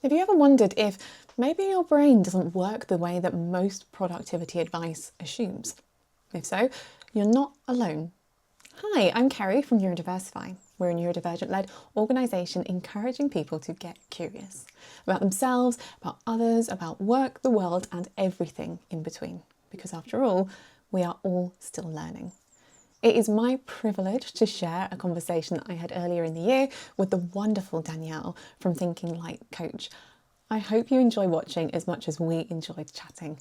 Have you ever wondered if maybe your brain doesn't work the way that most productivity advice assumes? If so, you're not alone. Hi, I'm Kerri from Neurodiversify. We're a neurodivergent-led organisation encouraging people to get curious about themselves, about others, about work, the world, and everything in between. Because after all, we are all still learning. It is my privilege to share a conversation that I had earlier in the year with the wonderful Danielle from Thinking Like Coach. I hope you enjoy watching as much as we enjoyed chatting.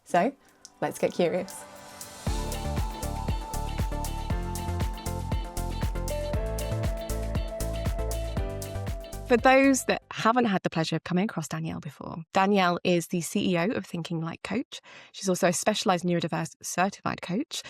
So, let's get curious. For those that haven't had the pleasure of coming across Danielle before, Danielle is the CEO of Thinking Like Coach. She's also a specialised neurodiverse certified coach,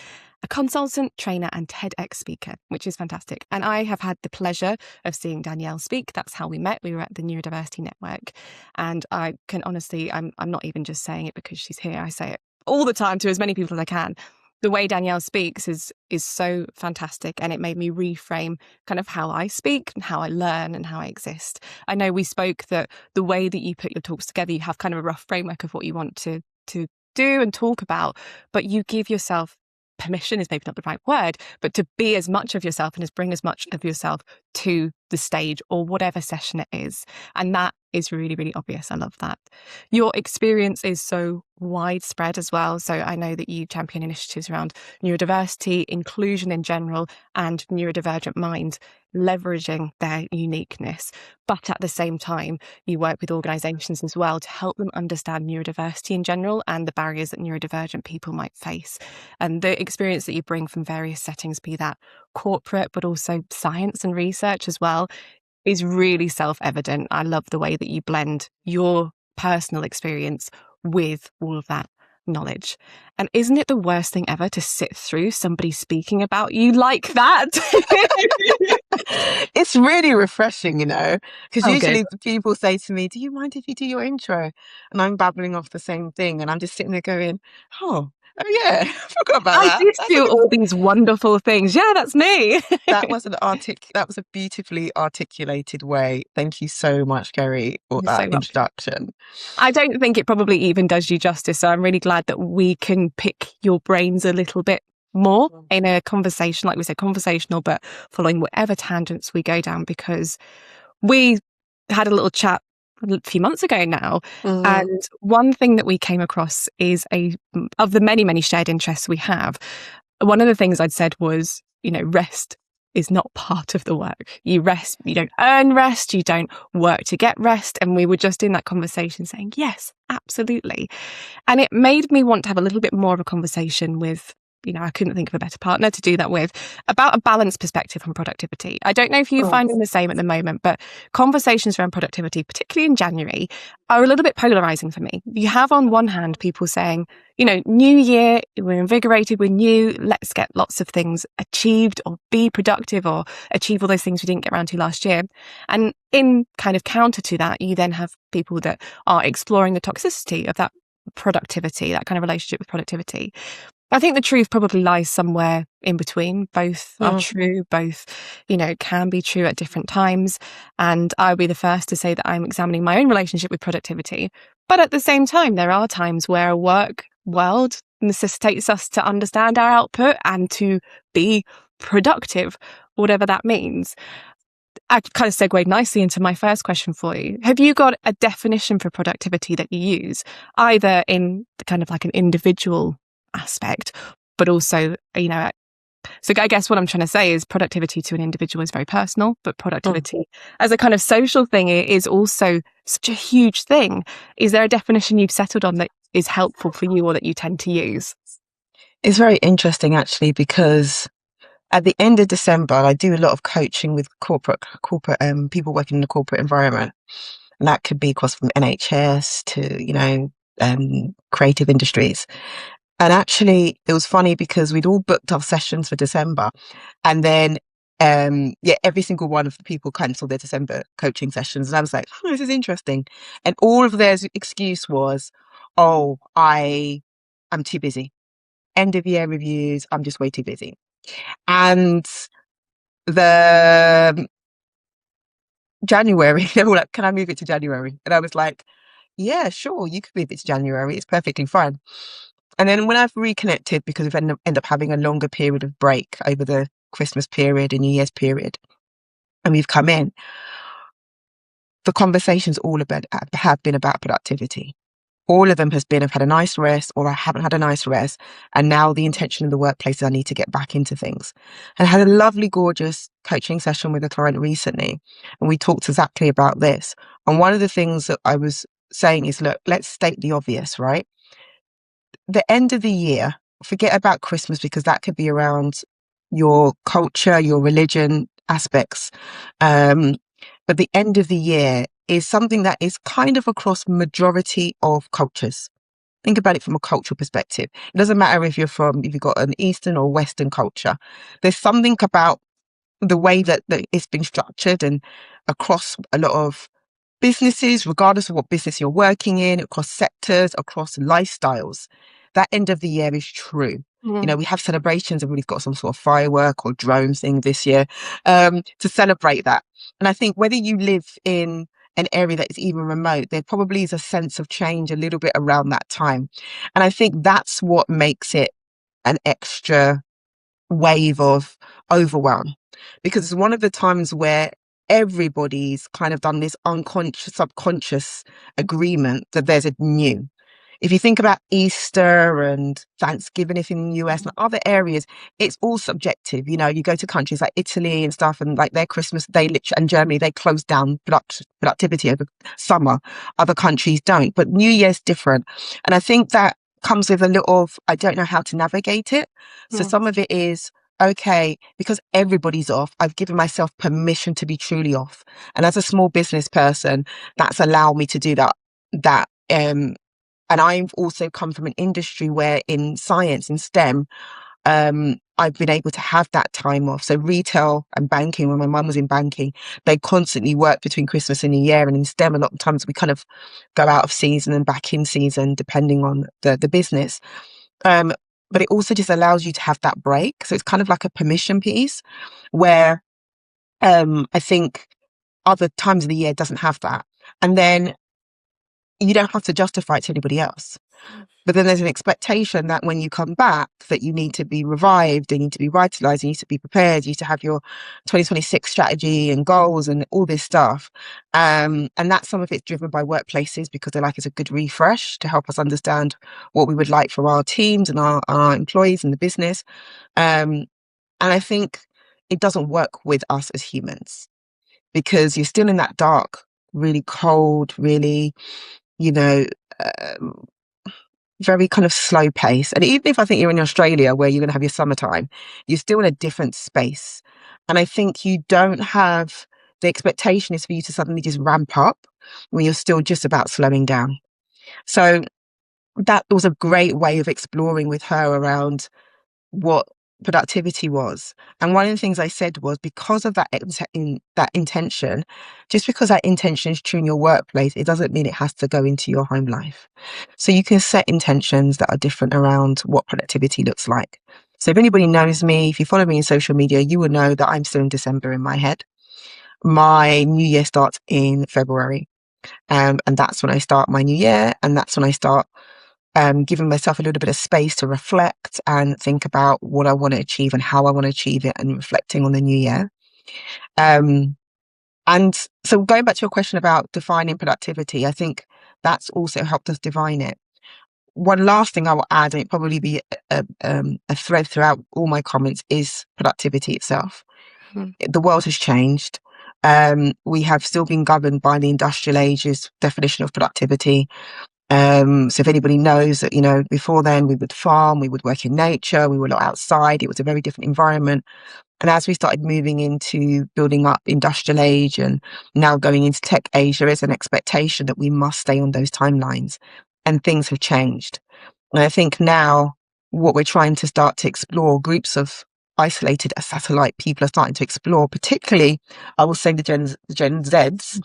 a consultant, trainer, and TEDx speaker, which is fantastic. And I have had the pleasure of seeing Danielle speak. That's how we met. We were at the Neurodiversity Network. And I can honestly, I'm not even just saying it because she's here. I say it all the time to as many people as I can. The way Danielle speaks is so fantastic, and it made me reframe kind of how I speak and how I learn and how I exist. I know we spoke that the way that you put your talks together, you have kind of a rough framework of what you want to do and talk about, but you give yourself permission, is maybe not the right word, but to be as much of yourself and bring as much of yourself to the stage or whatever session it is. And that is really, really obvious. I love that. Your experience is so widespread as well. So I know that you champion initiatives around neurodiversity, inclusion in general, and neurodivergent minds, leveraging their uniqueness. But at the same time, you work with organisations as well to help them understand neurodiversity in general and the barriers that neurodivergent people might face. And the experience that you bring from various settings, be that corporate, but also science and research as well, is really self-evident. I love the way that you blend your personal experience with all of that knowledge. And isn't it the worst thing ever to sit through somebody speaking about you like that? It's really refreshing, because Oh, good. usually people say to me, "Do you mind if you do your intro?" And I'm babbling off the same thing, and I'm just sitting there going, "Oh yeah, I forgot about I that. did do all these wonderful things. Yeah, that's me. That was a beautifully articulated way. Thank you so much, Kerri, for You're that so welcome. introduction." I don't think it probably even does you justice. So I'm really glad that we can pick your brains a little bit more in a conversation, like we said, conversational, but following whatever tangents we go down, because we had a little chat a few months ago now. Mm. And one thing that we came across is of the many, many shared interests we have. One of the things I'd said was, rest is not part of the work. You rest, you don't earn rest, you don't work to get rest. And we were just in that conversation saying, yes, absolutely. And it made me want to have a little bit more of a conversation with, I couldn't think of a better partner to do that with, about a balanced perspective on productivity. I don't know if you're finding the same at the moment, but conversations around productivity, particularly in January, are a little bit polarizing for me. You have on one hand people saying, new year, we're invigorated, we're new, let's get lots of things achieved or be productive or achieve all those things we didn't get around to last year. And in kind of counter to that, you then have people that are exploring the toxicity of that productivity, that kind of relationship with productivity. I think the truth probably lies somewhere in between. Both are true, both, can be true at different times. And I'll be the first to say that I'm examining my own relationship with productivity. But at the same time, there are times where a work world necessitates us to understand our output and to be productive, whatever that means. I kind of segued nicely into my first question for you. Have you got a definition for productivity that you use, either in kind of like an individual aspect, but also, so I guess what I'm trying to say is productivity to an individual is very personal, but productivity as a kind of social thing is also such a huge thing. Is there a definition you've settled on that is helpful for you or that you tend to use? It's very interesting, actually, because at the end of December, I do a lot of coaching with corporate people working in the corporate environment. And that could be across from NHS to, creative industries. And actually, it was funny because we'd all booked our sessions for December. And then, every single one of the people cancelled their December coaching sessions. And I was like, this is interesting. And all of their excuse was, "Oh, I'm too busy. End of year reviews, I'm just way too busy." And the January. They were like, can I move it to January? And I was like, yeah, sure, you could move it to January. It's perfectly fine. And then when I've reconnected, because we've end up having a longer period of break over the Christmas period and New Year's period, and we've come in, the conversations all about have been about productivity. All of them has been, I've had a nice rest or I haven't had a nice rest. And now the intention in the workplace is I need to get back into things. And I had a lovely, gorgeous coaching session with a client recently. And we talked exactly about this. And one of the things that I was saying is, look, let's state the obvious, right? The end of the year, forget about Christmas because that could be around your culture, your religion aspects. But the end of the year is something that is kind of across majority of cultures. Think about it from a cultural perspective. It doesn't matter if you've got an Eastern or Western culture. There's something about the way that it's been structured and across a lot of businesses, regardless of what business you're working in, across sectors, across lifestyles. That end of the year is true. You know, we have celebrations. Everybody's got some sort of firework or drone thing this year to celebrate that. And I think whether you live in an area that is even remote, there probably is a sense of change a little bit around that time. And I think that's what makes it an extra wave of overwhelm, because it's one of the times where everybody's kind of done this unconscious, subconscious agreement that there's a new. If you think about Easter and Thanksgiving, if in the US and other areas, it's all subjective. You know, you go to countries like Italy and stuff, and like their Christmas, and Germany, they close down productivity over summer. Other countries don't, but New Year's different. And I think that comes with a little of, I don't know how to navigate it. So some of it is, okay, because everybody's off, I've given myself permission to be truly off. And as a small business person, that's allowed me to do that. And I've also come from an industry where in science, in STEM, I've been able to have that time off. So retail and banking, when my mum was in banking, they constantly work between Christmas and New Year. And in STEM, a lot of times we kind of go out of season and back in season, depending on the business. But it also just allows you to have that break. So it's kind of like a permission piece where I think other times of the year doesn't have that. And then you don't have to justify it to anybody else. But then there's an expectation that when you come back, that you need to be revived, you need to be revitalized, you need to be prepared, you need to have your 2026 strategy and goals and all this stuff. And that some of it's driven by workplaces because they like it's a good refresh to help us understand what we would like from our teams and our employees in the business. And I think it doesn't work with us as humans because you're still in that dark, really cold, really, you know, very kind of slow pace. And even if I think you're in Australia where you're going to have your summertime, you're still in a different space. And I think you don't have, the expectation is for you to suddenly just ramp up when you're still just about slowing down. So that was a great way of exploring with her around what productivity was. And one of the things I said was, because of that intention, just because that intention is true in your workplace, it doesn't mean it has to go into your home life. So you can set intentions that are different around what productivity looks like. So if anybody knows me, if you follow me in social media, you will know that I'm still in December in my head. My new year starts in February. And that's when I start my new year. And that's when I start giving myself a little bit of space to reflect and think about what I want to achieve and how I want to achieve it, and reflecting on the new year. And so going back to your question about defining productivity, I think that's also helped us define it. One last thing I will add, and it probably be a thread throughout all my comments, is productivity itself. The world has changed. We have still been governed by the industrial age's definition of productivity. So if anybody knows that, you know, before then we would farm, we would work in nature, we were not outside, it was a very different environment. And as we started moving into building up industrial age and now going into tech age, there is an expectation that we must stay on those timelines, and things have changed. And I think now what we're trying to start to explore, groups of isolated satellite people are starting to explore, particularly, I will say the Gen Zs,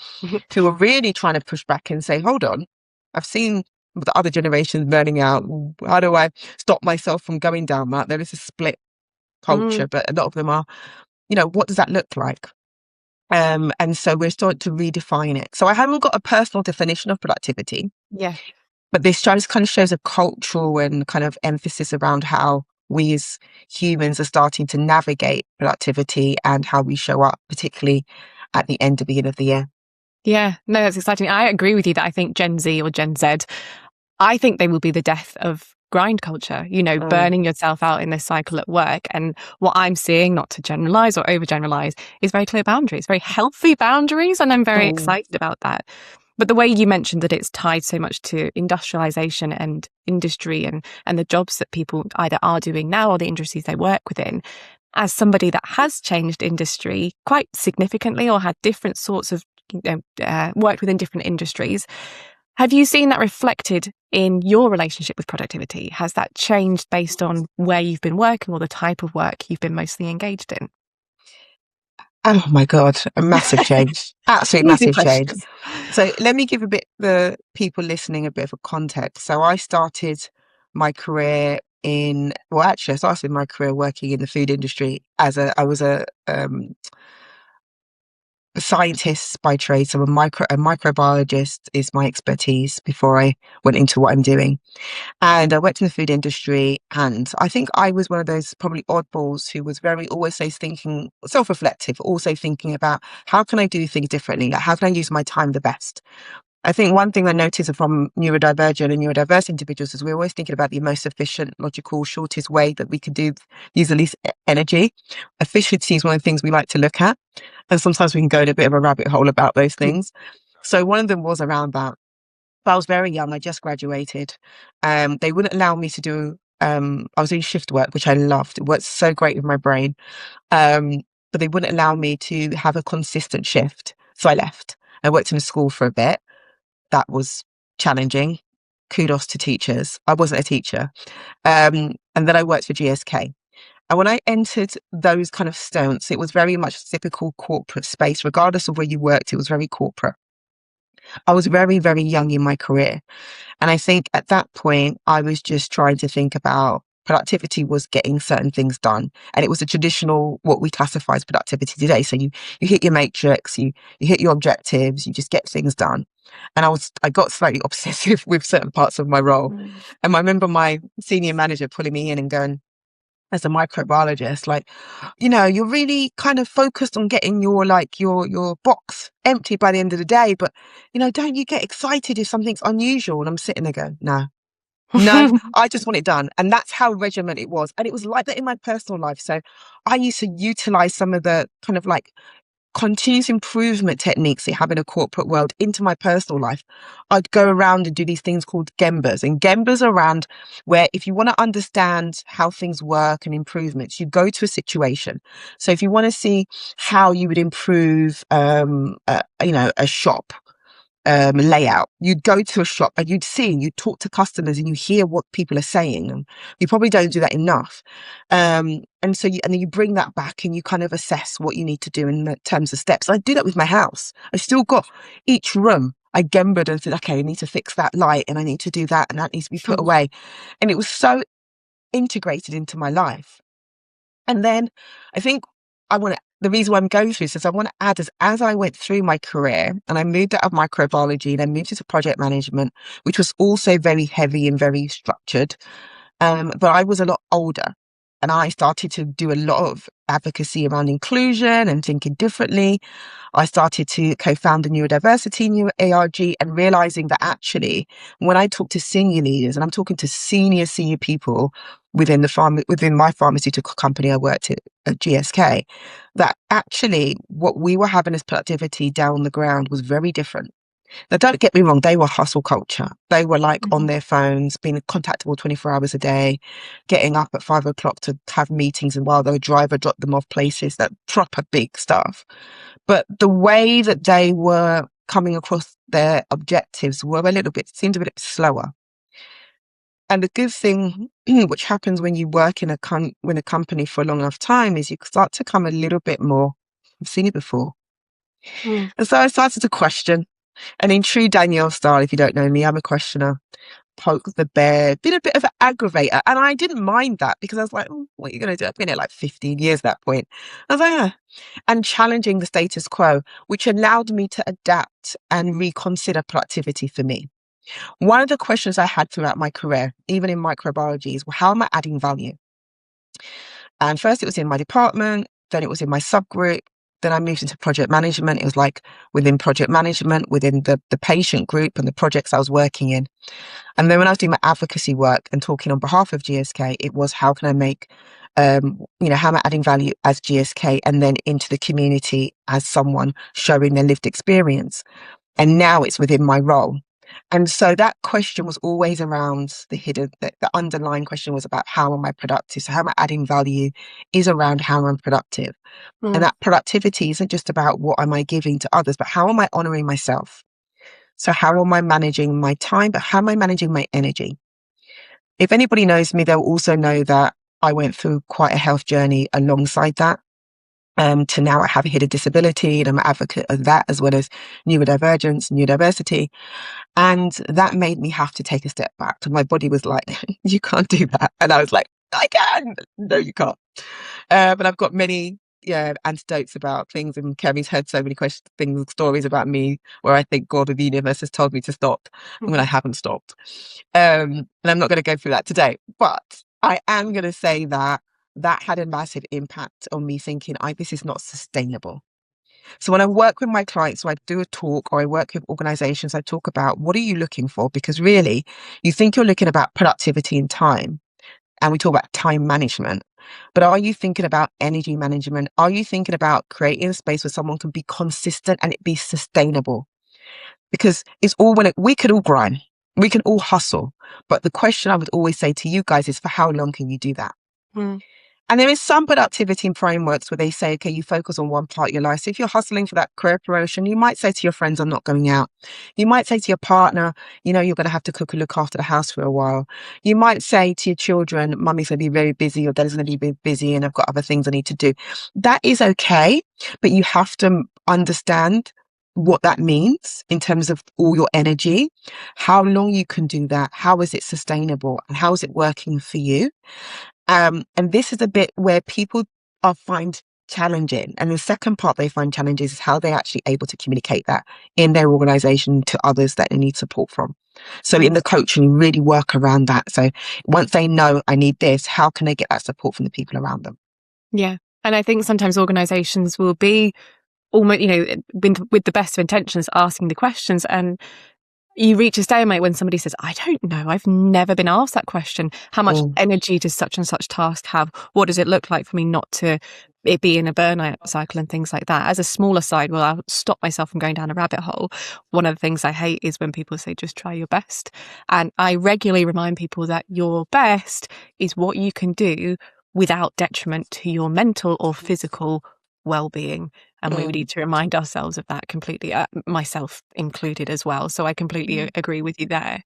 who are really trying to push back and say, hold on, I've seen the other generations burning out. How do I stop myself from going down that? There is a split culture, but a lot of them are, you know, what does that look like? And so we're starting to redefine it. So I haven't got a personal definition of productivity, Yeah. but this just kind of shows a cultural and kind of emphasis around how we as humans are starting to navigate productivity and how we show up, particularly at the end of the year. Yeah, no, that's exciting. I agree with you that I think Gen Z or Gen Z, I think they will be the death of grind culture, burning yourself out in this cycle at work. And what I'm seeing, not to generalize or overgeneralize, is very clear boundaries, very healthy boundaries. And I'm very excited about that. But the way you mentioned that it's tied so much to industrialization and industry and the jobs that people either are doing now or the industries they work within, as somebody that has changed industry quite significantly or had different sorts of worked within different industries, have you seen that reflected in your relationship with productivity? Has that changed based on where you've been working or the type of work you've been mostly engaged in? Oh my God, a massive change. Absolute Easy massive change. question. So let me give the people listening a bit of a context. So I started my career I started my career working in the food industry I was a scientist by trade. So a microbiologist is my expertise before I went into what I'm doing. And I worked in the food industry, and I think I was one of those probably oddballs who was always thinking, self-reflective, also thinking about how can I do things differently? Like, how can I use my time the best? I think one thing I noticed from neurodivergent and neurodiverse individuals is we're always thinking about the most efficient, logical, shortest way that we could use the least energy. Efficiency is one of the things we like to look at. And sometimes we can go in a bit of a rabbit hole about those things. So one of them was around that. But I was very young. I just graduated. They wouldn't allow me to do, I was doing shift work, which I loved. It worked so great with my brain. But they wouldn't allow me to have a consistent shift. So I left. I worked in a school for a bit. That was challenging. Kudos to teachers. I wasn't a teacher. And then I worked for GSK. And when I entered those kind of stunts, it was very much typical corporate space. Regardless of where you worked, it was very corporate. I was very, very young in my career. And I think at that point, I was just trying to think about productivity was getting certain things done. And it was a traditional, what we classify as productivity today. So you hit your matrix, you hit your objectives, you just get things done. And I got slightly obsessive with certain parts of my role. And I remember my senior manager pulling me in and going, as a microbiologist, like, you're really kind of focused on getting your box empty by the end of the day, but don't you get excited if something's unusual? And I'm sitting there going, no, I just want it done. And that's how regiment it was. And it was like that in my personal life. So I used to utilize some of the kind of like continuous improvement techniques they have in a corporate world into my personal life. I'd go around and do these things called Gembas. And Gembas are around where if you want to understand how things work and improvements, you go to a situation. So if you want to see how you would improve, a shop, layout, you'd go to a shop and you'd talk to customers and you hear what people are saying. And you probably don't do that enough. And then you bring that back and you kind of assess what you need to do in terms of steps. I do that with my house. I still got each room. I gembered and said, okay, I need to fix that light and I need to do that and that needs to be put away. And it was so integrated into my life. And then I think the reason why I'm going through this is I want to add as I went through my career and I moved out of microbiology and I moved into project management, which was also very heavy and very structured. But I was a lot older and I started to do a lot of advocacy around inclusion and thinking differently. I started to co-found the Neurodiversity, New ARG, and realizing that actually when I talk to senior leaders, and I'm talking to senior people within my pharmaceutical company I worked at GSK, that actually what we were having as productivity down on the ground was very different. Now, don't get me wrong, they were hustle culture. They were like on their phones, being contactable 24 hours a day, getting up at 5 o'clock to have meetings, and while the driver dropped them off places, that proper big stuff. But the way that they were coming across their objectives seemed a bit slower. And the good thing, which happens when you work in a company for a long enough time, is you start to come a little bit more, I've seen it before. And so I started to question. And in true Danielle style, if you don't know me, I'm a questioner. poke the bear, been a bit of an aggravator. And I didn't mind that because I was like, oh, what are you going to do? I've been here like 15 years at that point. I was like, and challenging the status quo, which allowed me to adapt and reconsider productivity for me. One of the questions I had throughout my career, even in microbiology, is, well, how am I adding value? And first it was in my department, then it was in my subgroup. Then I moved into project management. It was like within project management, within the patient group and the projects I was working in. And then when I was doing my advocacy work and talking on behalf of GSK, it was how can I make, how am I adding value as GSK and then into the community as someone showing their lived experience. And now it's within my role. And so that question was always around the underlying question was about how am I productive? So how am I adding value is around how I'm productive. And that productivity isn't just about what am I giving to others, but how am I honoring myself? So how am I managing my time, but how am I managing my energy? If anybody knows me, they'll also know that I went through quite a health journey alongside that. To now I have a hidden disability and I'm an advocate of that as well as neurodivergence, neurodiversity. And that made me have to take a step back. And my body was like, you can't do that. And I was like, I can. No, you can't. But I've got many anecdotes about things, and Kerri's heard so many stories about me where I think God or the universe has told me to stop when I haven't stopped. And I'm not going to go through that today, but I am going to say that had a massive impact on me thinking, this is not sustainable. So when I work with my clients, so I do a talk or I work with organizations, I talk about what are you looking for? Because really, you think you're looking about productivity and time, and we talk about time management, but are you thinking about energy management? Are you thinking about creating a space where someone can be consistent and it be sustainable? Because it's all we could all grind, we can all hustle, but the question I would always say to you guys is, for how long can you do that? And there is some productivity frameworks where they say, okay, you focus on one part of your life. So if you're hustling for that career promotion, you might say to your friends, I'm not going out. You might say to your partner, you're going to have to cook and look after the house for a while. You might say to your children, mummy's going to be very busy or daddy's going to be busy and I've got other things I need to do. That is okay, but you have to understand what that means in terms of all your energy, how long you can do that, how is it sustainable, and how is it working for you? And this is a bit where people find challenging. And the second part they find challenging is how they're actually able to communicate that in their organization to others that they need support from. So in the coaching, really work around that. So once they know I need this, how can they get that support from the people around them? Yeah. And I think sometimes organizations will be almost, with the best of intentions, asking the questions, and you reach a stalemate when somebody says, I don't know, I've never been asked that question. How much energy does such and such task have? What does it look like for me not to be in a burnout cycle and things like that? As a smaller side, I'll stop myself from going down a rabbit hole. One of the things I hate is when people say, just try your best. And I regularly remind people that your best is what you can do without detriment to your mental or physical well-being. And we need to remind ourselves of that completely, myself included as well. So I completely agree with you there.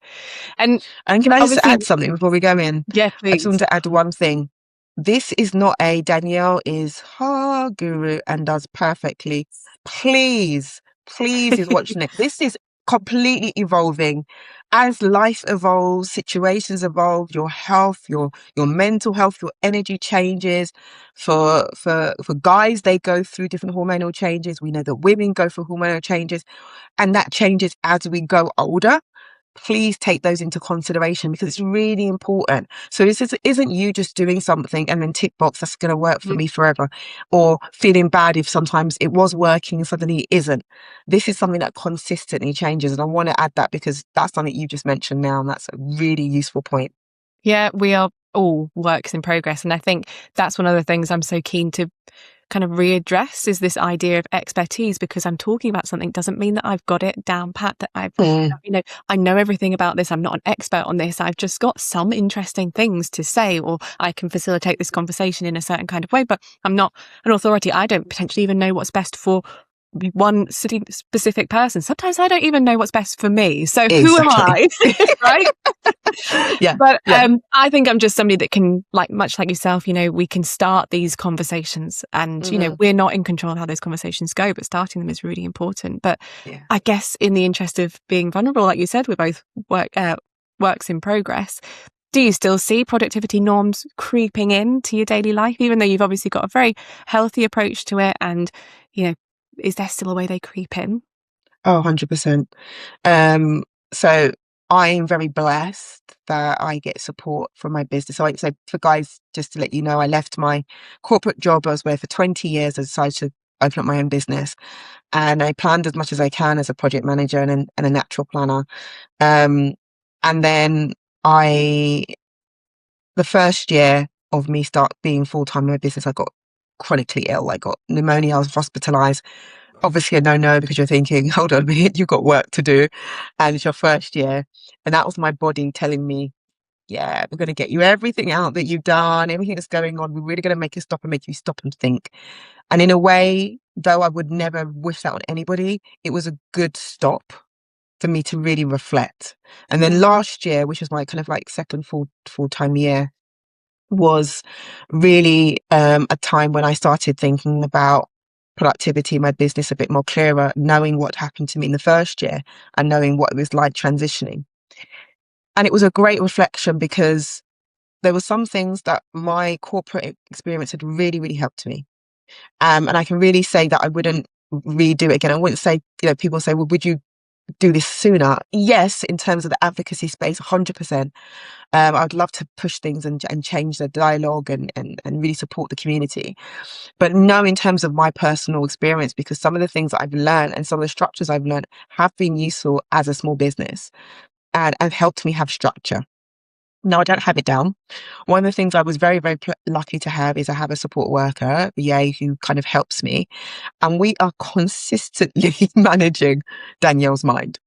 And can I just add something before we go in? Yeah, please. I just want to add one thing. This is not a Danielle is guru and does perfectly. Please is watching it. This is completely evolving. As life evolves, situations evolve, your health, your mental health, your energy changes. For guys, they go through different hormonal changes. We know that women go through hormonal changes, and that changes as we go older. Please take those into consideration because it's really important. So this isn't you just doing something and then tick box, that's going to work for me forever, or feeling bad if sometimes it was working and suddenly it isn't. This is something that consistently changes. And I want to add that because that's something you just mentioned now. And that's a really useful point. Yeah, we are all works in progress. And I think that's one of the things I'm so keen to kind of readdress is this idea of expertise, because I'm talking about something doesn't mean that I've got it down pat, that I've, I know everything about this. I'm not an expert on this. I've just got some interesting things to say, or I can facilitate this conversation in a certain kind of way, but I'm not an authority. I don't potentially even know what's best for one specific person. Sometimes I don't even know what's best for me. So who am I? Right? But I think I'm just somebody that can, much like yourself, we can start these conversations, and we're not in control of how those conversations go, but starting them is really important. But I guess in the interest of being vulnerable, like you said, we both works in progress. Do you still see productivity norms creeping into your daily life, even though you've obviously got a very healthy approach to it? And, is there still a way they creep in? Oh, 100%. So I'm very blessed that I get support from my business. So for guys, just to let you know, I left my corporate job. I was there for 20 years. I decided to open up my own business, and I planned as much as I can as a project manager and a natural planner. And then the first year of me start being full-time in my business, I got chronically ill. I got pneumonia. I was hospitalized. Obviously a no because you're thinking, hold on a minute, you've got work to do and it's your first year. And that was my body telling me, yeah, we're going to get you everything out that you've done, everything that's going on. We're really going to make you stop and make you stop and think. And in a way, though I would never wish that on anybody, it was a good stop for me to really reflect. And then last year, which was my kind of like second full-time year, was really a time when I started thinking about productivity in my business a bit more clearer, knowing what happened to me in the first year and knowing what it was like transitioning. And it was a great reflection because there were some things that my corporate experience had really, really helped me. And I can really say that I wouldn't redo it again. I wouldn't say, people say, well, would you do this sooner? Yes, in terms of the advocacy space, 100%. I'd love to push things and change the dialogue and really support the community. But no, in terms of my personal experience, because some of the things that I've learned and some of the structures I've learned have been useful as a small business and have helped me have structure. No, I don't have it down. One of the things I was very, very lucky to have is I have a support worker, VA, who kind of helps me. And we are consistently managing Danielle's mind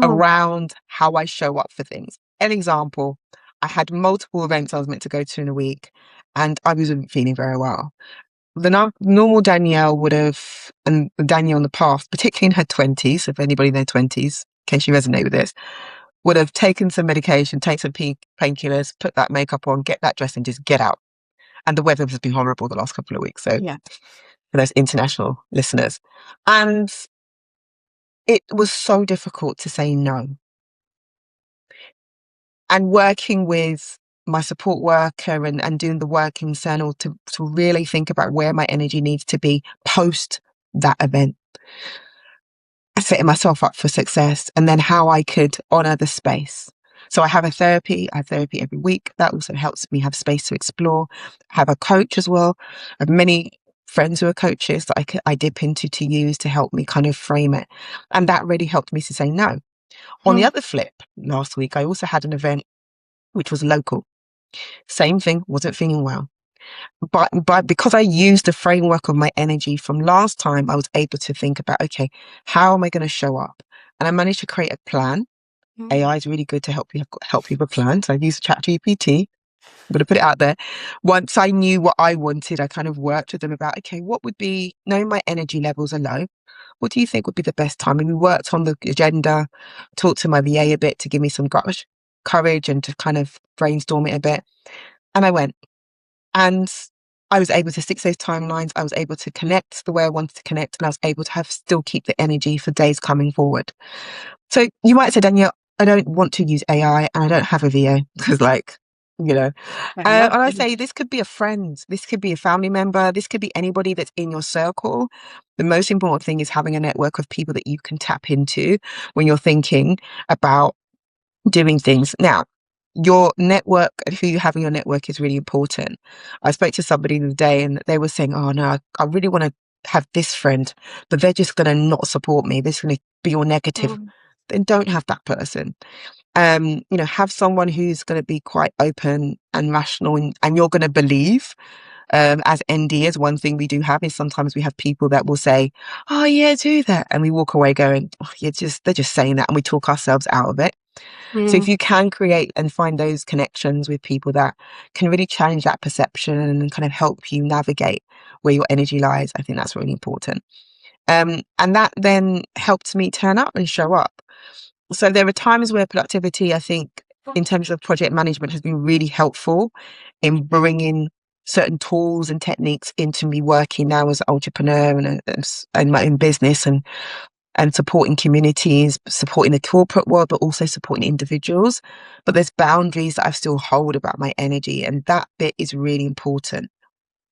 around how I show up for things. An example, I had multiple events I was meant to go to in a week and I wasn't feeling very well. The normal Danielle would have, and Danielle in the past, particularly in her 20s, if anybody in their 20s, in case you resonate with this, would have taken some medication, take some painkillers, put that makeup on, get that dress and just get out. And the weather has been horrible the last couple of weeks. So for those international listeners. And it was so difficult to say no. And working with my support worker and doing the work in Cenat to really think about where my energy needs to be post that event. Setting myself up for success and then how I could honor the space. So I have therapy every week. That also helps me have space to explore. I have a coach as well. I have many friends who are coaches that I dip into to use to help me kind of frame it. And that really helped me to say no. On the other flip, last week, I also had an event which was local. Same thing, wasn't feeling well. But because I used the framework of my energy from last time, I was able to think about, okay, how am I going to show up? And I managed to create a plan. AI is really good to help people plan. So I used ChatGPT. I'm going to put it out there. Once I knew what I wanted, I kind of worked with them about, okay, what would be, knowing my energy levels are low, what do you think would be the best time? And we worked on the agenda, talked to my VA a bit to give me some courage and to kind of brainstorm it a bit. And I went. And I was able to stick to those timelines. I was able to connect the way I wanted to connect, and I was able to still keep the energy for days coming forward. So you might say, Danielle, I don't want to use AI and I don't have a VA because and I say this could be a friend, this could be a family member, this could be anybody that's in your circle. The most important thing is having a network of people that you can tap into when you're thinking about doing things. Now, your network and who you have in your network is really important. I spoke to somebody the other day and they were saying, oh no, I really want to have this friend, but they're just going to not support me. They're going to be all negative. Then don't have that person. Have someone who's going to be quite open and rational and you're going to believe. As ND, one thing we do have is sometimes we have people that will say, oh yeah, do that. And we walk away going, oh, they're just saying that. And we talk ourselves out of it. So if you can create and find those connections with people that can really challenge that perception and kind of help you navigate where your energy lies, I think that's really important. And that then helped me turn up and show up. So there are times where productivity, I think, in terms of project management has been really helpful in bringing certain tools and techniques into me working now as an entrepreneur and my own business. And and supporting communities, supporting the corporate world, but also supporting individuals. But there's boundaries that I still hold about my energy, and that bit is really important.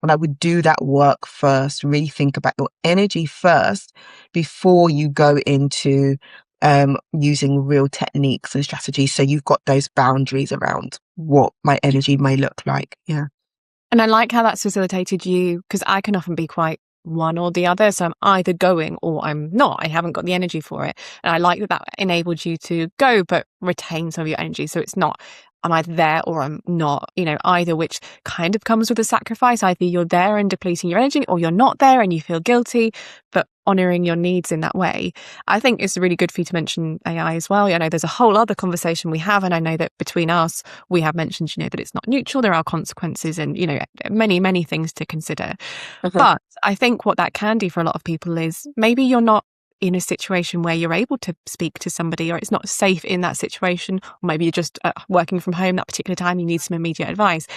And I would do that work first, really think about your energy first before you go into using real techniques and strategies. So you've got those boundaries around what my energy may look like. Yeah. And I like how that's facilitated you, because I can often be quite one or the other. So I'm either going or I'm not. I haven't got the energy for it. And I like that that enabled you to go, but retain some of your energy. So it's not, I'm either there or I'm not, either, which kind of comes with a sacrifice. Either you're there and depleting your energy, or you're not there and you feel guilty, but honouring your needs in that way. I think it's really good for you to mention AI as well. I know there's a whole other conversation we have, and I know that between us, we have mentioned, that it's not neutral. There are consequences and, many, many things to consider. But I think what that can do for a lot of people is maybe you're not in a situation where you're able to speak to somebody, or it's not safe in that situation, or maybe you're just working from home that particular time, you need some immediate advice.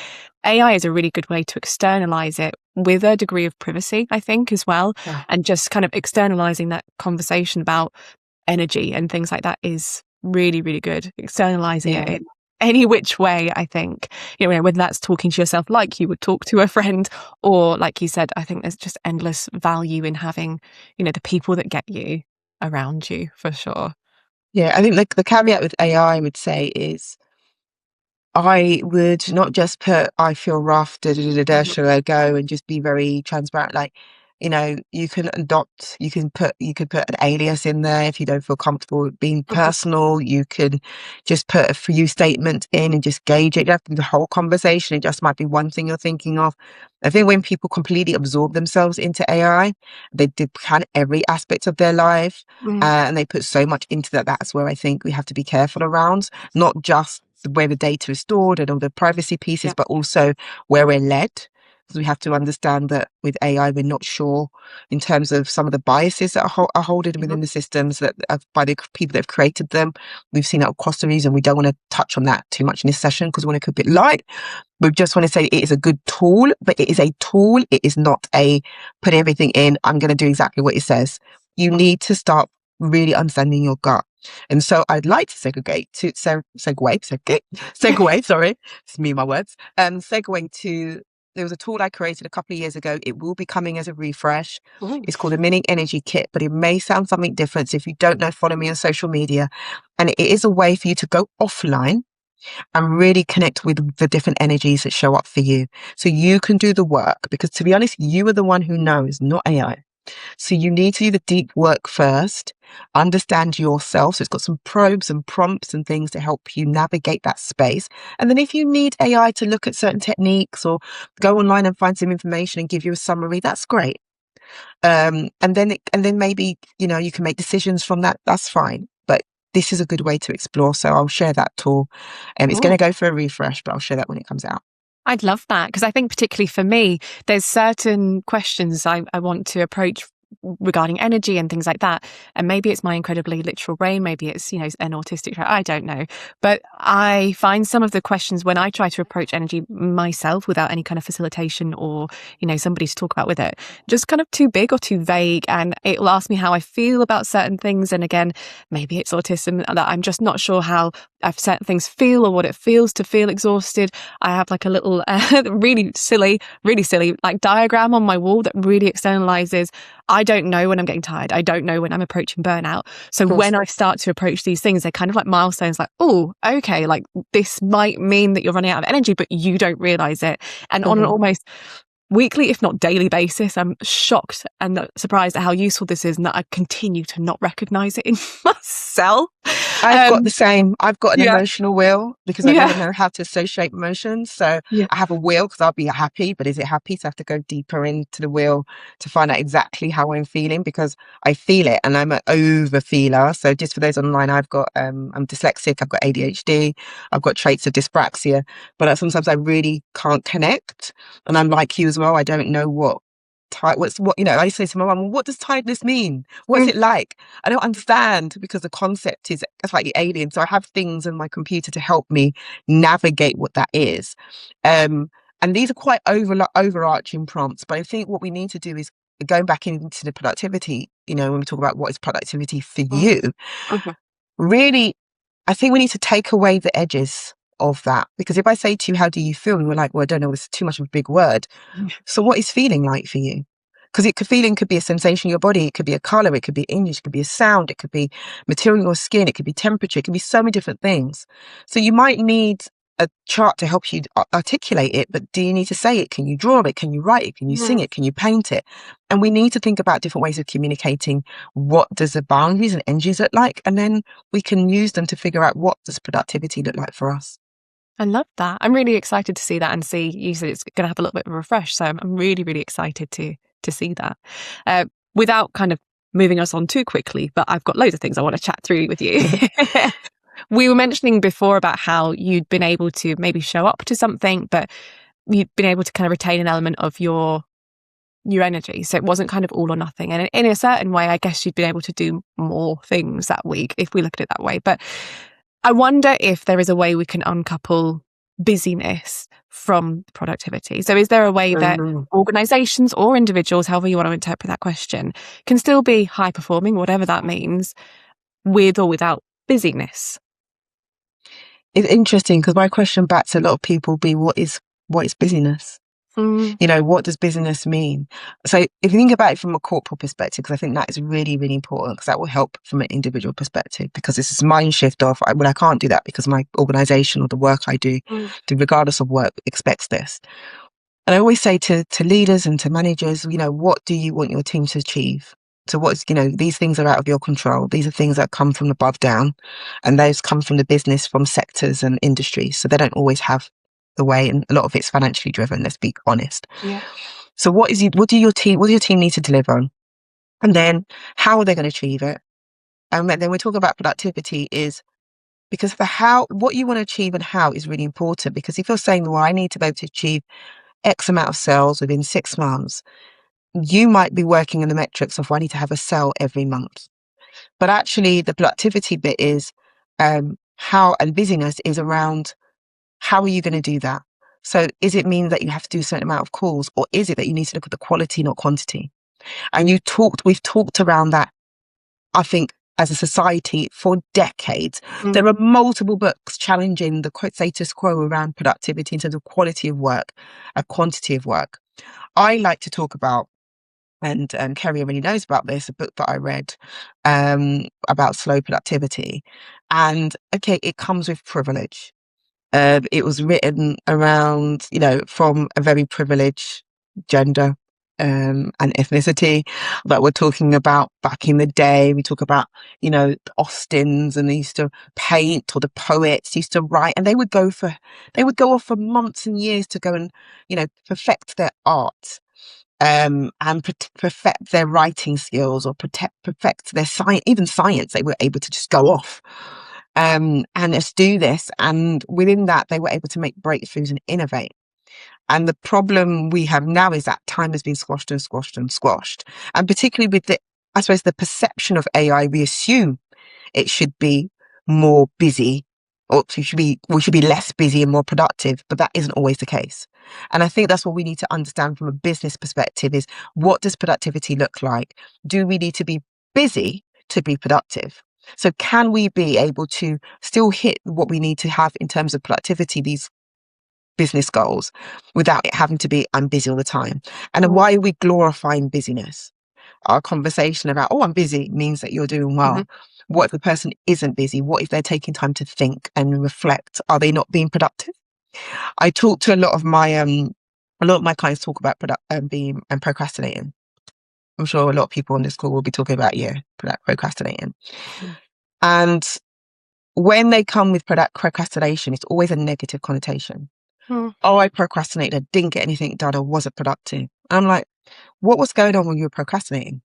AI is a really good way to externalize it with a degree of privacy, I think, as well. Yeah. And just kind of externalizing that conversation about energy and things like that is really, really good. Externalizing it in any which way, I think, whether that's talking to yourself like you would talk to a friend, or like you said, I think there's just endless value in having, the people that get you around you, for sure. Yeah, I think the caveat with AI, I would say, is I would not just put I feel rough, shall I go, and just be very transparent. Like, you can you could put an alias in there if you don't feel comfortable being personal. You can just put a few statements in and just gauge it. You don't have to do the whole conversation. It just might be one thing you're thinking of. I think when people completely absorb themselves into AI, they did kind of every aspect of their life, and they put so much into that. That's where I think we have to be careful around, not just where the data is stored and all the privacy pieces, but also where we're led. Because we have to understand that with AI, we're not sure in terms of some of the biases that are holding within the systems that by the people that have created them. We've seen that across the reason. We don't want to touch on that too much in this session because we want to keep it light. We just want to say it is a good tool, but it is a tool. It is not a put everything in, I'm going to do exactly what it says. You need to start really understanding your gut. And so I'd like to segue, sorry, it's me and my words. Segue to, there was a tool I created a couple of years ago. It will be coming as a refresh. It's called a mini energy kit, but it may sound something different. So if you don't know, follow me on social media. And it is a way for you to go offline and really connect with the different energies that show up for you. So you can do the work, because to be honest, you are the one who knows, not AI. So you need to do the deep work first, understand yourself. So it's got some probes and prompts and things to help you navigate that space. And then if you need AI to look at certain techniques or go online and find some information and give you a summary, that's great. And then maybe, you can make decisions from that. That's fine. But this is a good way to explore. So I'll share that tool. It's going to go for a refresh, but I'll share that when it comes out. I'd love that, because I think particularly for me, there's certain questions I want to approach regarding energy and things like that. And maybe it's my incredibly literal brain, maybe it's, an autistic trait, I don't know. But I find some of the questions when I try to approach energy myself without any kind of facilitation or, somebody to talk about with it, just kind of too big or too vague. And it will ask me how I feel about certain things. And again, maybe it's autism that I'm just not sure how certain things feel or what it feels to feel exhausted. I have like a little really silly like diagram on my wall that really externalizes. I don't know when I'm getting tired. I don't know when I'm approaching burnout. So when I start to approach these things, they're kind of like milestones, like, oh, okay, like this might mean that you're running out of energy, but you don't realize it. And on an almost weekly, if not daily basis, I'm shocked and surprised at how useful this is, and that I continue to not recognize it in myself. I've got the same. I've got an emotional wheel because I never know how to associate emotions. So I have a wheel because I'll be happy, but is it happy? So I have to go deeper into the wheel to find out exactly how I'm feeling, because I feel it and I'm an over feeler. So just for those online, I'm dyslexic, I've got ADHD, I've got traits of dyspraxia, but sometimes I really can't connect. And I'm like you as well. I don't know what I say to my mum, what does tiredness mean? What's it like? I don't understand, because the concept is slightly alien. So I have things in my computer to help me navigate what that is. And these are quite overarching prompts, but I think what we need to do is going back into the productivity, when we talk about what is productivity for Mm. you, really, I think we need to take away the edges of that. Because if I say to you, how do you feel? And we're like, well, I don't know, it's too much of a big word. So what is feeling like for you? Because feeling could be a sensation in your body. It could be a color. It could be English. It could be a sound. It could be material in your skin. It could be temperature. It could be so many different things. So you might need a chart to help you articulate it, but do you need to say it? Can you draw it? Can you write it? Can you sing it? Can you paint it? And we need to think about different ways of communicating. What does the boundaries and edges look like? And then we can use them to figure out what does productivity look like for us. I love that. I'm really excited to see that and see, you said it's going to have a little bit of a refresh. So I'm really, really excited to see that. Without kind of moving us on too quickly, but I've got loads of things I want to chat through with you. We were mentioning before about how you'd been able to maybe show up to something, but you'd been able to kind of retain an element of your energy. So it wasn't kind of all or nothing. And in a certain way, I guess you'd been able to do more things that week, if we look at it that way. But I wonder if there is a way we can uncouple busyness from productivity. So is there a way that organizations or individuals, however you want to interpret that question, can still be high performing, whatever that means, with or without busyness? It's interesting because my question back to a lot of people be, what is busyness? What does busyness mean? So if you think about it from a corporate perspective, because I think that is really, really important, because that will help from an individual perspective, because it's this mind shift of, well, I can't do that because my organization or the work I do, regardless of work, expects this. And I always say to leaders and to managers, what do you want your team to achieve? So these things are out of your control. These are things that come from above down, and those come from the business, from sectors and industries. So they don't always have the way, and a lot of it's financially driven, let's be honest. Yeah. So what do your team need to deliver? And then how are they going to achieve it? And then we're talking about productivity, is because what you want to achieve and how is really important. Because if you're saying, well, I need to be able to achieve X amount of sales within 6 months, you might be working in the metrics of, I need to have a sale every month. But actually the productivity bit is how, and busyness is around, how are you going to do that? So is it mean that you have to do a certain amount of calls, or is it that you need to look at the quality, not quantity? And we've talked around that, I think, as a society for decades. There are multiple books challenging the status quo around productivity in terms of quality of work and quantity of work. I like to talk about, and Kerri already knows about this, a book that I read about slow productivity. And okay, it comes with privilege. It was written around, from a very privileged gender and ethnicity that we're talking about back in the day. We talk about, the Austins, and they used to paint, or the poets used to write, and they would go off for months and years to go and, perfect their art. And perfect their writing skills, or perfect their science, even science. They were able to just go off and just do this. And within that, they were able to make breakthroughs and innovate. And the problem we have now is that time has been squashed and squashed and squashed. And particularly with the perception of AI, we assume it should be more busy, or we should be less busy and more productive, but that isn't always the case. And I think that's what we need to understand from a business perspective, is what does productivity look like? Do we need to be busy to be productive? So can we be able to still hit what we need to have in terms of productivity, these business goals, without it having to be, I'm busy all the time? And why are we glorifying busyness? Our conversation about, I'm busy, means that you're doing well. What if the person isn't busy? What if they're taking time to think and reflect? Are they not being productive? I talk to a lot of my clients talk about being and procrastinating. I'm sure a lot of people on this call will be talking about procrastinating. And when they come with procrastination, it's always a negative connotation. I procrastinated, I didn't get anything done, I wasn't productive. And I'm like, what was going on when you were procrastinating?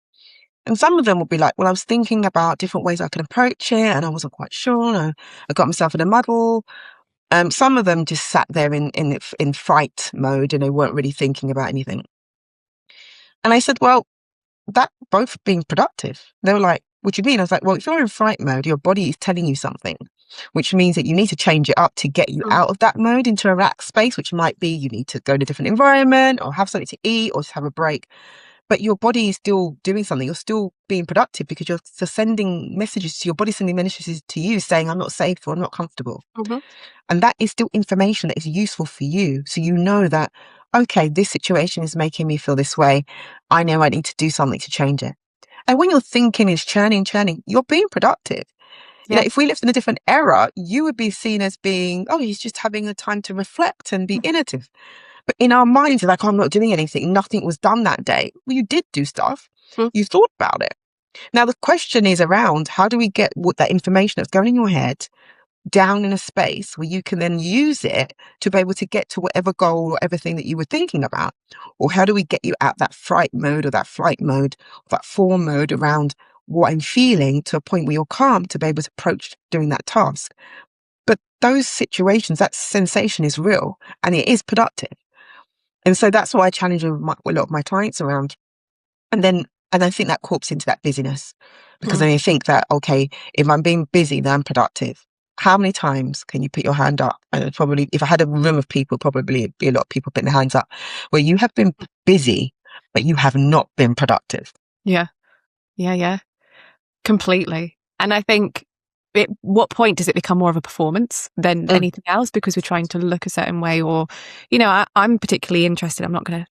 And some of them will be like, well, I was thinking about different ways I could approach it, and I wasn't quite sure. And I got myself in a muddle. Some of them just sat there in fight mode, and they weren't really thinking about anything. And I said, well, that both being productive. They were like, what do you mean? I was like, well, if you're in fight mode, your body is telling you something, which means that you need to change it up to get you out of that mode into a relaxed space, which might be you need to go to a different environment, or have something to eat, or just have a break. but your body is still doing something. You're still being productive because you're sending messages to your body, sending messages to you saying, I'm not safe or I'm not comfortable. Mm-hmm. And that is still information that is useful for you. So you know that, okay, this situation is making me feel this way. I know I need to do something to change it. And when your thinking is churning, you're being productive. You know, if we lived in a different era, you would be seen as being, oh, he's just having a time to reflect and be innovative. But in our minds, like, oh, I'm not doing anything. Nothing was done that day. Well, you did do stuff. You thought about it. Now, the question is around how do we get what that information that's going in your head down in a space where you can then use it to be able to get to whatever goal or everything that you were thinking about? Or how do we get you out that fright mode or that flight mode, or that form mode around what I'm feeling to a point where you're calm to be able to approach doing that task? But those situations, that sensation is real and it is productive. And so that's what I challenge a lot of my clients around. And I think that corps into that busyness, because then you think that, okay, if I'm being busy, then I'm productive. How many times can you put your hand up? And probably, if I had a room of people, probably it'd be a lot of people putting their hands up, where you have been busy, but you have not been productive. Yeah. Completely. And I think what point does it become more of a performance than anything else, because we're trying to look a certain way? Or, I'm particularly interested, I'm not going to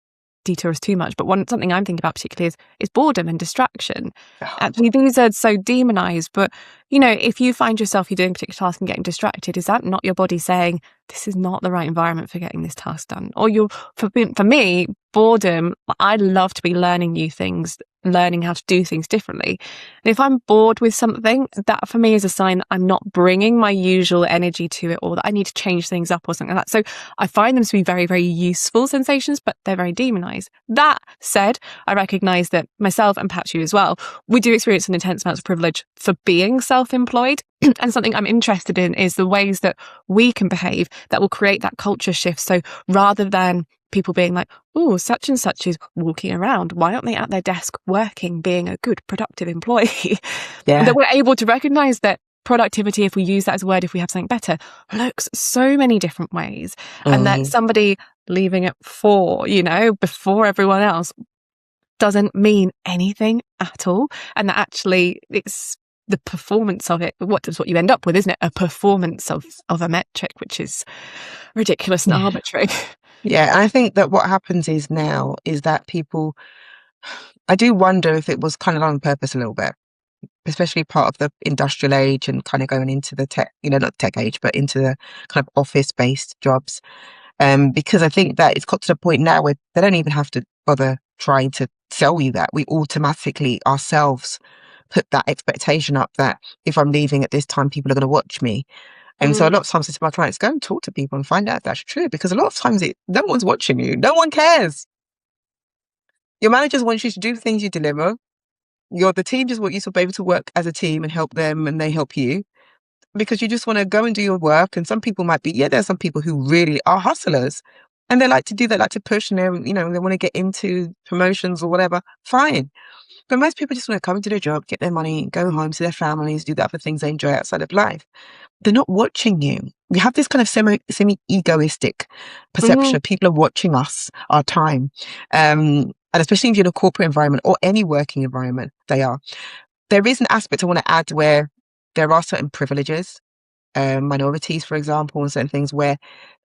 detour us too much, but something I'm thinking about particularly is boredom and distraction. Actually, these are so demonized, but if you find yourself, you're doing a particular task and getting distracted, is that not your body saying, this is not the right environment for getting this task done? Or for me, boredom, I love to be learning new things, learning how to do things differently. And if I'm bored with something, that for me is a sign that I'm not bringing my usual energy to it, or that I need to change things up or something like that. So I find them to be very, very useful sensations, but they're very demonized. That said, I recognize that myself, and perhaps you as well, we do experience an intense amount of privilege for being self-employed. And something I'm interested in is the ways that we can behave that will create that culture shift. So rather than people being like, oh, such and such is walking around, why aren't they at their desk working, being a good, productive employee? That we're able to recognize that productivity, if we use that as a word, if we have something better, looks so many different ways. And that somebody leaving at 4, before everyone else, doesn't mean anything at all. And that actually it's the performance of it. What you end up with, isn't it? A performance of a metric, which is ridiculous and arbitrary. Yeah, and I think that what happens is now is that people, I do wonder if it was kind of on purpose a little bit, especially part of the industrial age and kind of going into the tech, not tech age, but into the kind of office-based jobs. Because I think that it's got to the point now where they don't even have to bother trying to sell you that. We automatically ourselves put that expectation up that if I'm leaving at this time, people are going to watch me. And so a lot of times I say to my clients, go and talk to people and find out if that's true, because a lot of times no one's watching you. No one cares. Your managers want you to do the things you deliver. The team just want you to be able to work as a team and help them, and they help you, because you just want to go and do your work. And some people might be, there's some people who really are hustlers and they like to do that, like to push, and they want to get into promotions or whatever. Fine. But most people just want to come into their job, get their money, go home to their families, do the other things they enjoy outside of life. They're not watching you. We have this kind of semi-egoistic perception of people are watching us, our time. And especially if you're in a corporate environment or any working environment, they are. There is an aspect I want to add where there are certain privileges, minorities, for example, and certain things where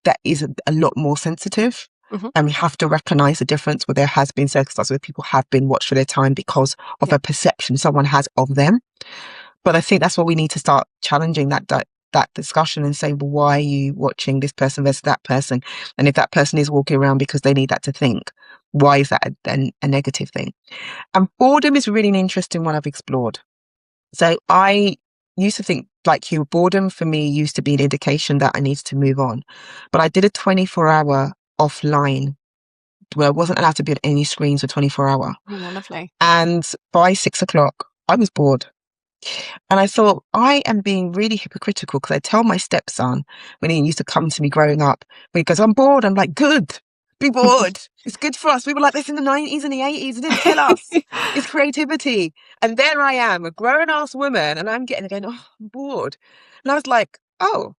that is a lot more sensitive. And we have to recognize the difference where there has been circumstances where people have been watched for their time because of a perception someone has of them. But I think that's what we need to start challenging, that discussion, and saying, well, why are you watching this person versus that person? And if that person is walking around because they need that to think, why is that a negative thing? And boredom is really an interesting one I've explored. So I used to think, like you, boredom for me used to be an indication that I needed to move on. But I did a 24-hour offline where I wasn't allowed to be on any screens for 24 hours. Oh, lovely. And by 6 o'clock, I was bored. And I thought, I am being really hypocritical, because I tell my stepson, when he used to come to me growing up, when he goes, I'm bored, I'm like, good, be bored. It's good for us. We were like this in the 90s and the 80s. It didn't kill us. It's creativity. And there I am, a grown-ass woman, and I'm going, oh, I'm bored. And I was like, oh,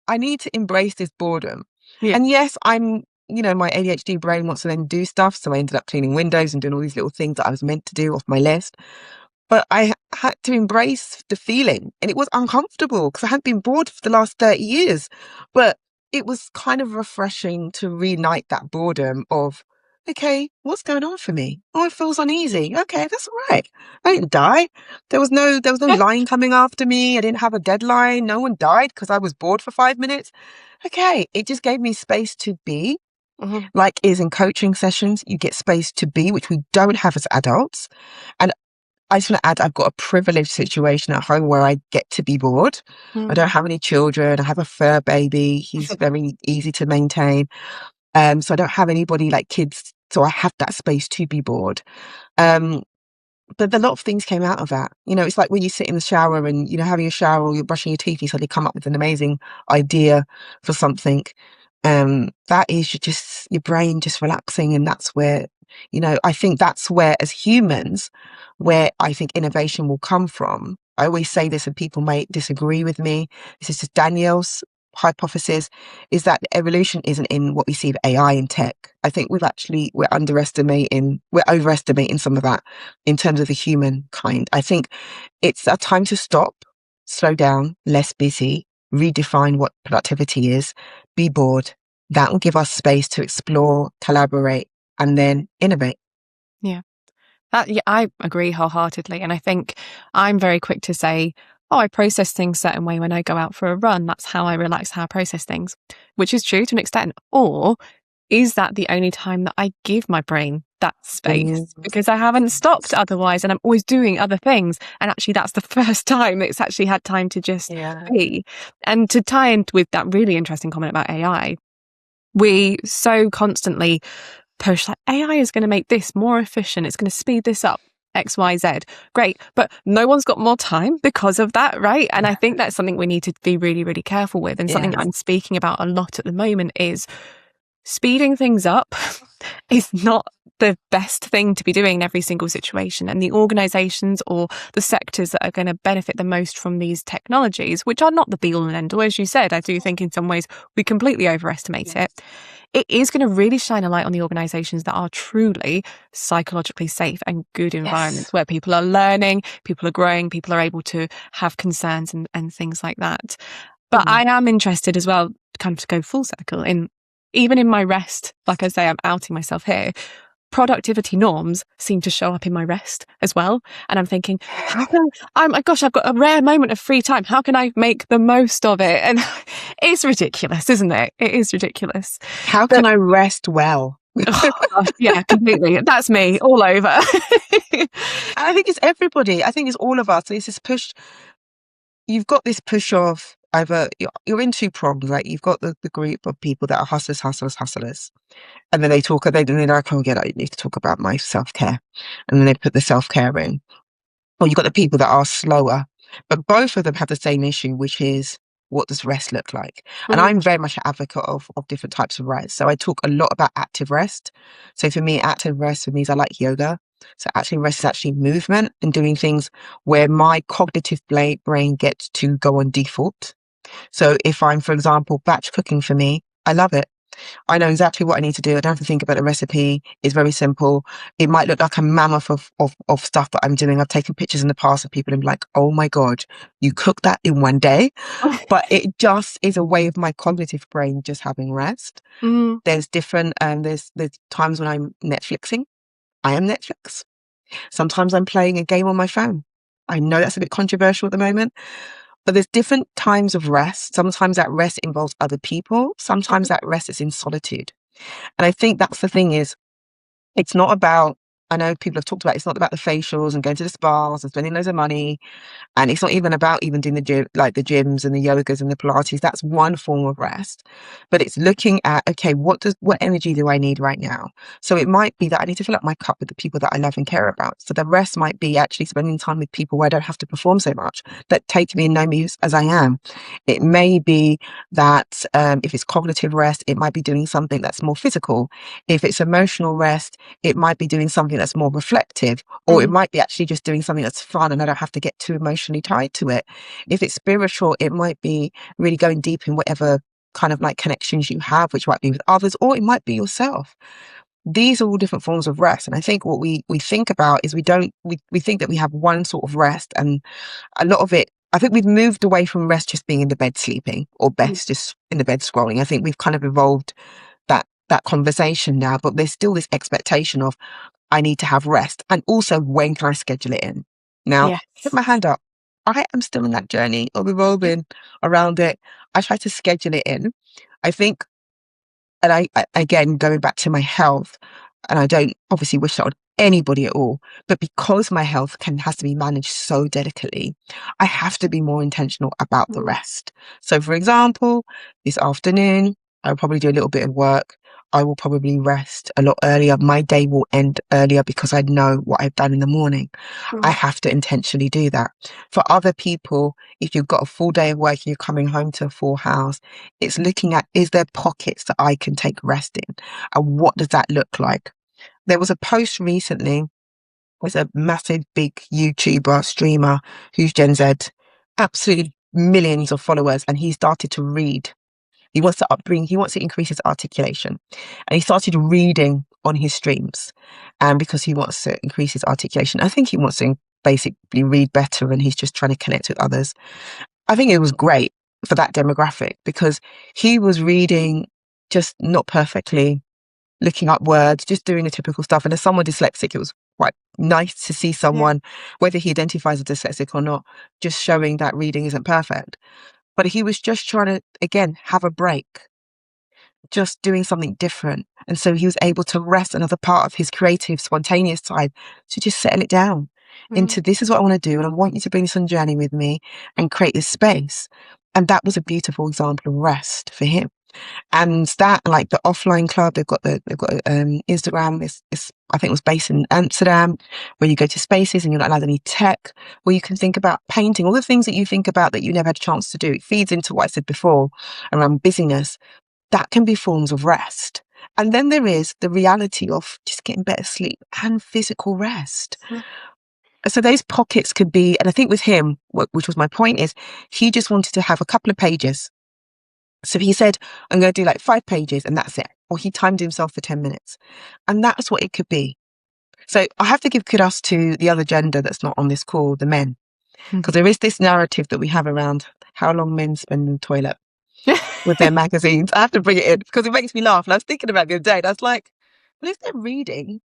I need to embrace this boredom. Yeah. And yes, I'm my ADHD brain wants to then do stuff. So I ended up cleaning windows and doing all these little things that I was meant to do off my list. But I had to embrace the feeling, and it was uncomfortable because I hadn't been bored for the last 30 years. But it was kind of refreshing to reignite that boredom of, okay, what's going on for me? Oh, it feels uneasy. Okay, that's all right. I didn't die. There was no line coming after me. I didn't have a deadline. No one died because I was bored for 5 minutes. Okay, it just gave me space to be. Mhm. Like is in coaching sessions, you get space to be, which we don't have as adults. And I just want to add, I've got a privileged situation at home where I get to be bored. I don't have any children. I have a fur baby. He's very easy to maintain. So I don't have anybody like kids. So I have that space to be bored. But a lot of things came out of that. It's like when you sit in the shower and, having a shower or you're brushing your teeth, you suddenly come up with an amazing idea for something. That is just your brain just relaxing. And that's where, I think that's where as humans, where I think innovation will come from. I always say this and people may disagree with me. This is just Danielle's hypothesis, is that evolution isn't in what we see of AI and tech. I think we're overestimating some of that in terms of the humankind. I think it's a time to stop, slow down, less busy, redefine what productivity is, be bored. That will give us space to explore, collaborate, and then innovate. Yeah. I agree wholeheartedly. And I think I'm very quick to say, oh, I process things a certain way when I go out for a run. That's how I relax, how I process things, which is true to an extent. Or is that the only time that I give my brain that space? Because I haven't stopped otherwise, and I'm always doing other things. And actually, that's the first time it's actually had time to just be. And to tie in with that really interesting comment about AI, we so constantly push like AI is going to make this more efficient. It's going to speed this up. XYZ. Great. But no one's got more time because of that, right? And I think that's something we need to be really, really careful with. And something I'm speaking about a lot at the moment is speeding things up is not the best thing to be doing in every single situation. And the organizations or the sectors that are going to benefit the most from these technologies, which are not the be all and end all, as you said, I do think in some ways we completely overestimate it. It is going to really shine a light on the organizations that are truly psychologically safe and good environments where people are learning, people are growing, people are able to have concerns and things like that. But I am interested as well, kind of to go full circle, in even in my rest, like I say, I'm outing myself here. Productivity norms seem to show up in my rest as well. And I'm thinking, I've got a rare moment of free time. How can I make the most of it? And it's ridiculous, isn't it? It is ridiculous. How can I rest well? Yeah, completely. That's me all over. I think it's everybody. I think it's all of us. It's this push. You've got this push of either you're in two problems, right? You've got the group of people that are hustlers. And then they're like, oh, yeah, I need to talk about my self-care. And then they put the self-care in. Or you've got the people that are slower. But both of them have the same issue, which is, what does rest look like? And I'm very much an advocate of different types of rest. So I talk a lot about active rest. So for me, active rest is I like yoga. So active rest is actually movement and doing things where my cognitive brain gets to go on default. So if I'm, for example, batch cooking for me, I love it. I know exactly what I need to do. I don't have to think about a recipe. It's very simple. It might look like a mammoth of stuff that I'm doing. I've taken pictures in the past of people and be like, oh my God, you cooked that in one day. But it just is a way of my cognitive brain just having rest. There's different, there's times when I'm Netflixing. I am Netflix. Sometimes I'm playing a game on my phone. I know that's a bit controversial at the moment. But there's different times of rest. Sometimes that rest involves other people. Sometimes that rest is in solitude. And I think that's the thing is, it's not about, I know people have talked about, it's not about the facials and going to the spas and spending loads of money. And it's not even about even doing the gym, like the gyms and the yogas and the Pilates. That's one form of rest. But it's looking at, okay, what energy do I need right now? So it might be that I need to fill up my cup with the people that I love and care about. So the rest might be actually spending time with people where I don't have to perform so much, that take me and know me as I am. It may be that if it's cognitive rest, it might be doing something that's more physical. If it's emotional rest, it might be doing something that's more reflective, or it might be actually just doing something that's fun and I don't have to get too emotionally tied to it. If it's spiritual, it might be really going deep in whatever kind of like connections you have, which might be with others, or it might be yourself. These are all different forms of rest. And I think what we think about is we think that we have one sort of rest, and a lot of it, I think we've moved away from rest just being in the bed sleeping, or best just in the bed scrolling. I think we've kind of evolved that conversation now, but there's still this expectation of, I need to have rest. And also, when can I schedule it in? Now, Yes. put my hand up. I am still in that journey of evolving around it. I try to schedule it in. I think, and I again, going back to my health, and I don't obviously wish that on anybody at all, but because my health has to be managed so delicately, I have to be more intentional about the rest. So for example, this afternoon, I'll probably do a little bit of work. I will probably rest a lot earlier. My day will end earlier because I know what I've done in the morning. I have to intentionally do that. For other people, if you've got a full day of work and you're coming home to a full house, it's looking at, is there pockets that I can take rest in? And what does that look like? There was a post recently with a massive, big YouTuber, streamer, who's Gen Z, absolutely millions of followers, and he started to read. He wants to increase his articulation. And he started reading on his streams, because he wants to increase his articulation. I think he wants to basically read better, and he's just trying to connect with others. I think it was great for that demographic because he was reading just not perfectly, looking up words, just doing the typical stuff. And as someone dyslexic, it was quite nice to see someone, whether he identifies as dyslexic or not, just showing that reading isn't perfect. But he was just trying to, again, have a break, just doing something different. And so he was able to rest another part of his creative, spontaneous side to just settle it down into, this is what I want to do. And I want you to bring this on a journey with me and create this space. And that was a beautiful example of rest for him. And that, like the offline club, they've got Instagram. It's I think it was based in Amsterdam, where you go to spaces and you're not allowed any tech, where you can think about painting, all the things that you think about that you never had a chance to do. It feeds into what I said before around busyness. That can be forms of rest. And then there is the reality of just getting better sleep and physical rest. So those pockets could be, and I think with him, which was my point, is he just wanted to have a couple of pages. So he said, I'm going to do like 5 pages and that's it. Or he timed himself for 10 minutes. And that's what it could be. So I have to give kudos to the other gender that's not on this call, the men. Because there is this narrative that we have around how long men spend in the toilet with their magazines. I have to bring it in because it makes me laugh. And I was thinking about it the other day and I was like, well, if they're reading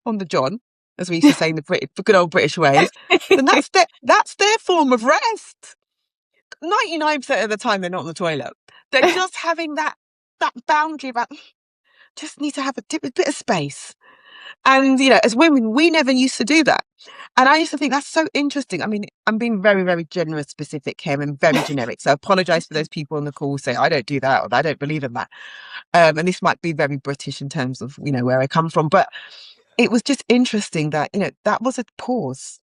on the John, as we used to say in the good old British ways, then that's their form of rest. 99% of the time they're not on the toilet. They're just having that boundary about, just need to have a bit of space. And, as women, we never used to do that. And I used to think that's so interesting. I mean, I'm being very, very generous, specific here and very generic. So I apologise for those people on the call who say, I don't do that or I don't believe in that. And this might be very British in terms of, where I come from. But it was just interesting that, that was a pause.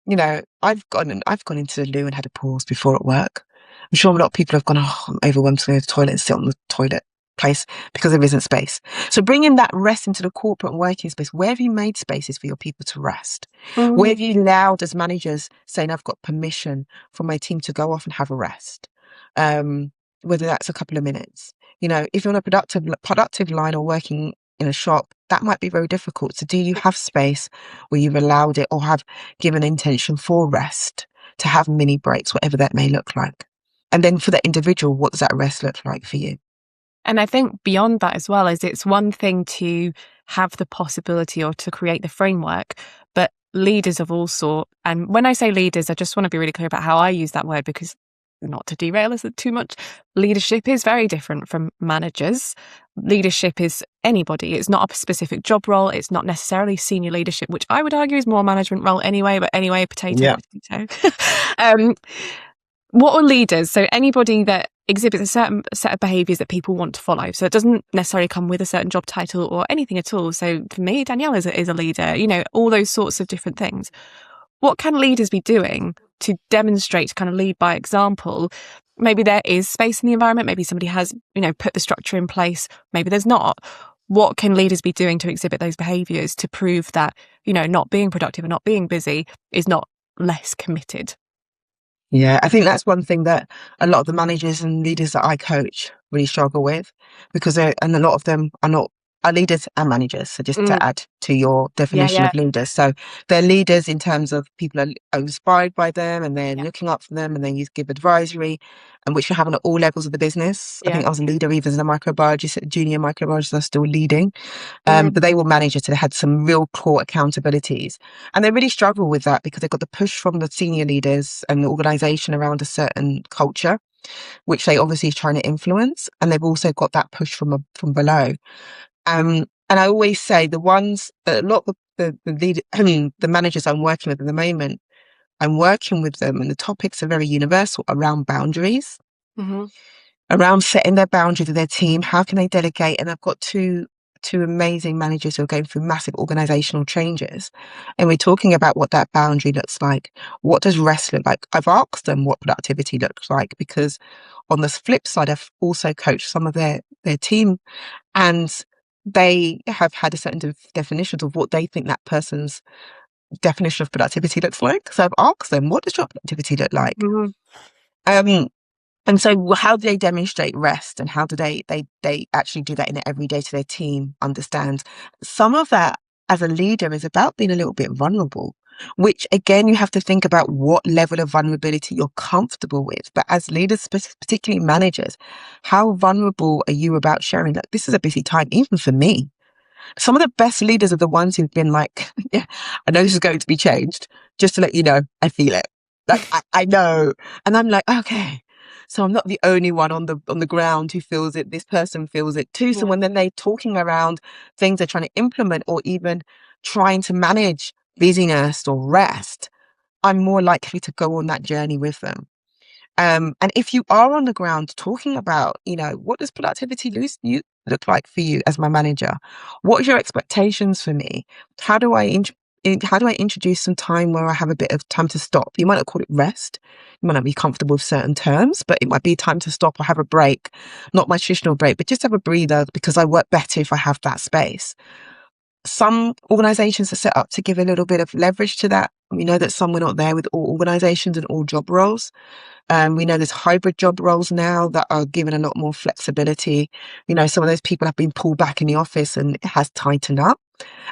I've gone into the loo and had a pause before at work. I'm sure a lot of people have gone, I'm overwhelmed to go to the toilet and sit on the toilet place because there isn't space. So bringing that rest into the corporate and working space, where have you made spaces for your people to rest? Where have you allowed, as managers, saying, I've got permission from my team to go off and have a rest? Whether that's a couple of minutes. If you're on a productive line or working in a shop, that might be very difficult. So do you have space where you've allowed it or have given intention for rest to have mini breaks, whatever that may look like? And then for that individual, what does that rest look like for you? And I think beyond that as well, is it's one thing to have the possibility or to create the framework, but leaders of all sort. And when I say leaders, I just want to be really clear about how I use that word, because not to derail us too much, leadership is very different from managers. Leadership is anybody. It's not a specific job role. It's not necessarily senior leadership, which I would argue is more a management role anyway, but anyway, potato. What are leaders? So anybody that exhibits a certain set of behaviours that people want to follow. So it doesn't necessarily come with a certain job title or anything at all. So for me, Danielle is a leader, all those sorts of different things. What can leaders be doing to demonstrate, to kind of lead by example? Maybe there is space in the environment. Maybe somebody has, put the structure in place. Maybe there's not. What can leaders be doing to exhibit those behaviours to prove that, not being productive and not being busy is not less committed? Yeah, I think that's one thing that a lot of the managers and leaders that I coach really struggle with, because and a lot of them are leaders and managers. So just to Mm. add to your Yeah, definition yeah, of leaders, so they're leaders in terms of people are inspired by them and they're yeah, looking up for them, and then you give advisory, and which you have at all levels of the business. I yeah. think I was a leader even as a microbiologist, junior microbiologist, are still leading. Mm. But they were managers, so they had some real core accountabilities. And they really struggle with that because they got the push from the senior leaders and the organization around a certain culture, which they obviously is trying to influence. And they've also got that push from below. And I always say a lot of the managers I'm working with at the moment, I'm working with them, and the topics are very universal around boundaries, Mm-hmm. around setting their boundaries with their team. How can they delegate? And I've got two amazing managers who are going through massive organizational changes, and we're talking about what that boundary looks like. What does rest look like? I've asked them what productivity looks like, because on the flip side, I've also coached some of their team, and they have had a certain definitions of what they think that person's definition of productivity looks like. So I've asked them, what does your productivity look like? Mm-hmm. Um, And so how do they demonstrate rest, and how do they actually do that in their everyday to their team understand? Some of that as a leader is about being a little bit vulnerable, which again, you have to think about what level of vulnerability you're comfortable with. But as leaders, particularly managers, how vulnerable are you about sharing that this is a busy time, even for me? Some of the best leaders are the ones who've been like, yeah, I know this is going to be changed. Just to let you know, I feel it. Like I know. And I'm like, okay. So I'm not the only one on the ground who feels it. This person feels it too. So Yeah. when then they're talking around things they're trying to implement, or even trying to manage busyness or rest, I'm more likely to go on that journey with them. And if you are on the ground talking about, what does productivity look like for you as my manager? What are your expectations for me? How do I introduce some time where I have a bit of time to stop? You might not call it rest. You might not be comfortable with certain terms, but it might be time to stop or have a break, not my traditional break, but just have a breather, because I work better if I have that space. Some organizations are set up to give a little bit of leverage to that. We know that some were not there with all organizations and all job roles. We know there's hybrid job roles now that are given a lot more flexibility. Some of those people have been pulled back in the office and it has tightened up.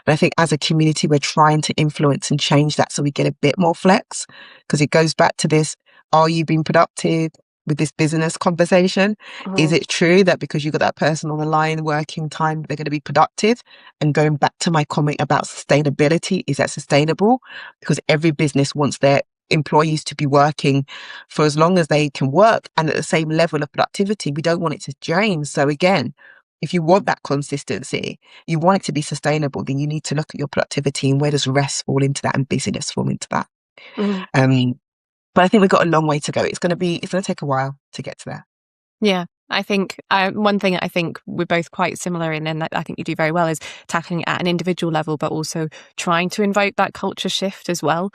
And I think as a community, we're trying to influence and change that so we get a bit more flex, because it goes back to this, are you being productive with this business conversation? Is Mm-hmm. it true that because you've got that person on the line working time, they're going to be productive? And going back to my comment about sustainability, is that sustainable? Because every business wants their employees to be working for as long as they can work and at the same level of productivity. We don't want it to drain. So again, if you want that consistency, you want it to be sustainable, then you need to look at your productivity and where does rest fall into that and busyness fall into that. Mm-hmm. But I think we've got a long way to go. It's going to take a while to get to there. Yeah, I think one thing I think we're both quite similar in, and that I think you do very well, is tackling it at an individual level, but also trying to invoke that culture shift as well.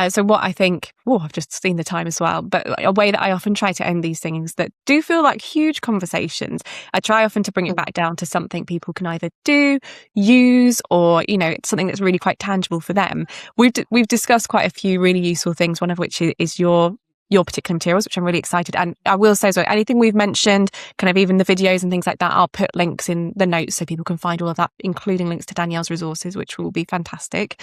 So what I think, I've just seen the time as well, but a way that I often try to end these things that do feel like huge conversations, I try often to bring it back down to something people can either do, use, or, it's something that's really quite tangible for them. We've discussed quite a few really useful things, one of which is your particular materials, which I'm really excited. And I will say, so anything we've mentioned, kind of even the videos and things like that, I'll put links in the notes so people can find all of that, including links to Danielle's resources, which will be fantastic.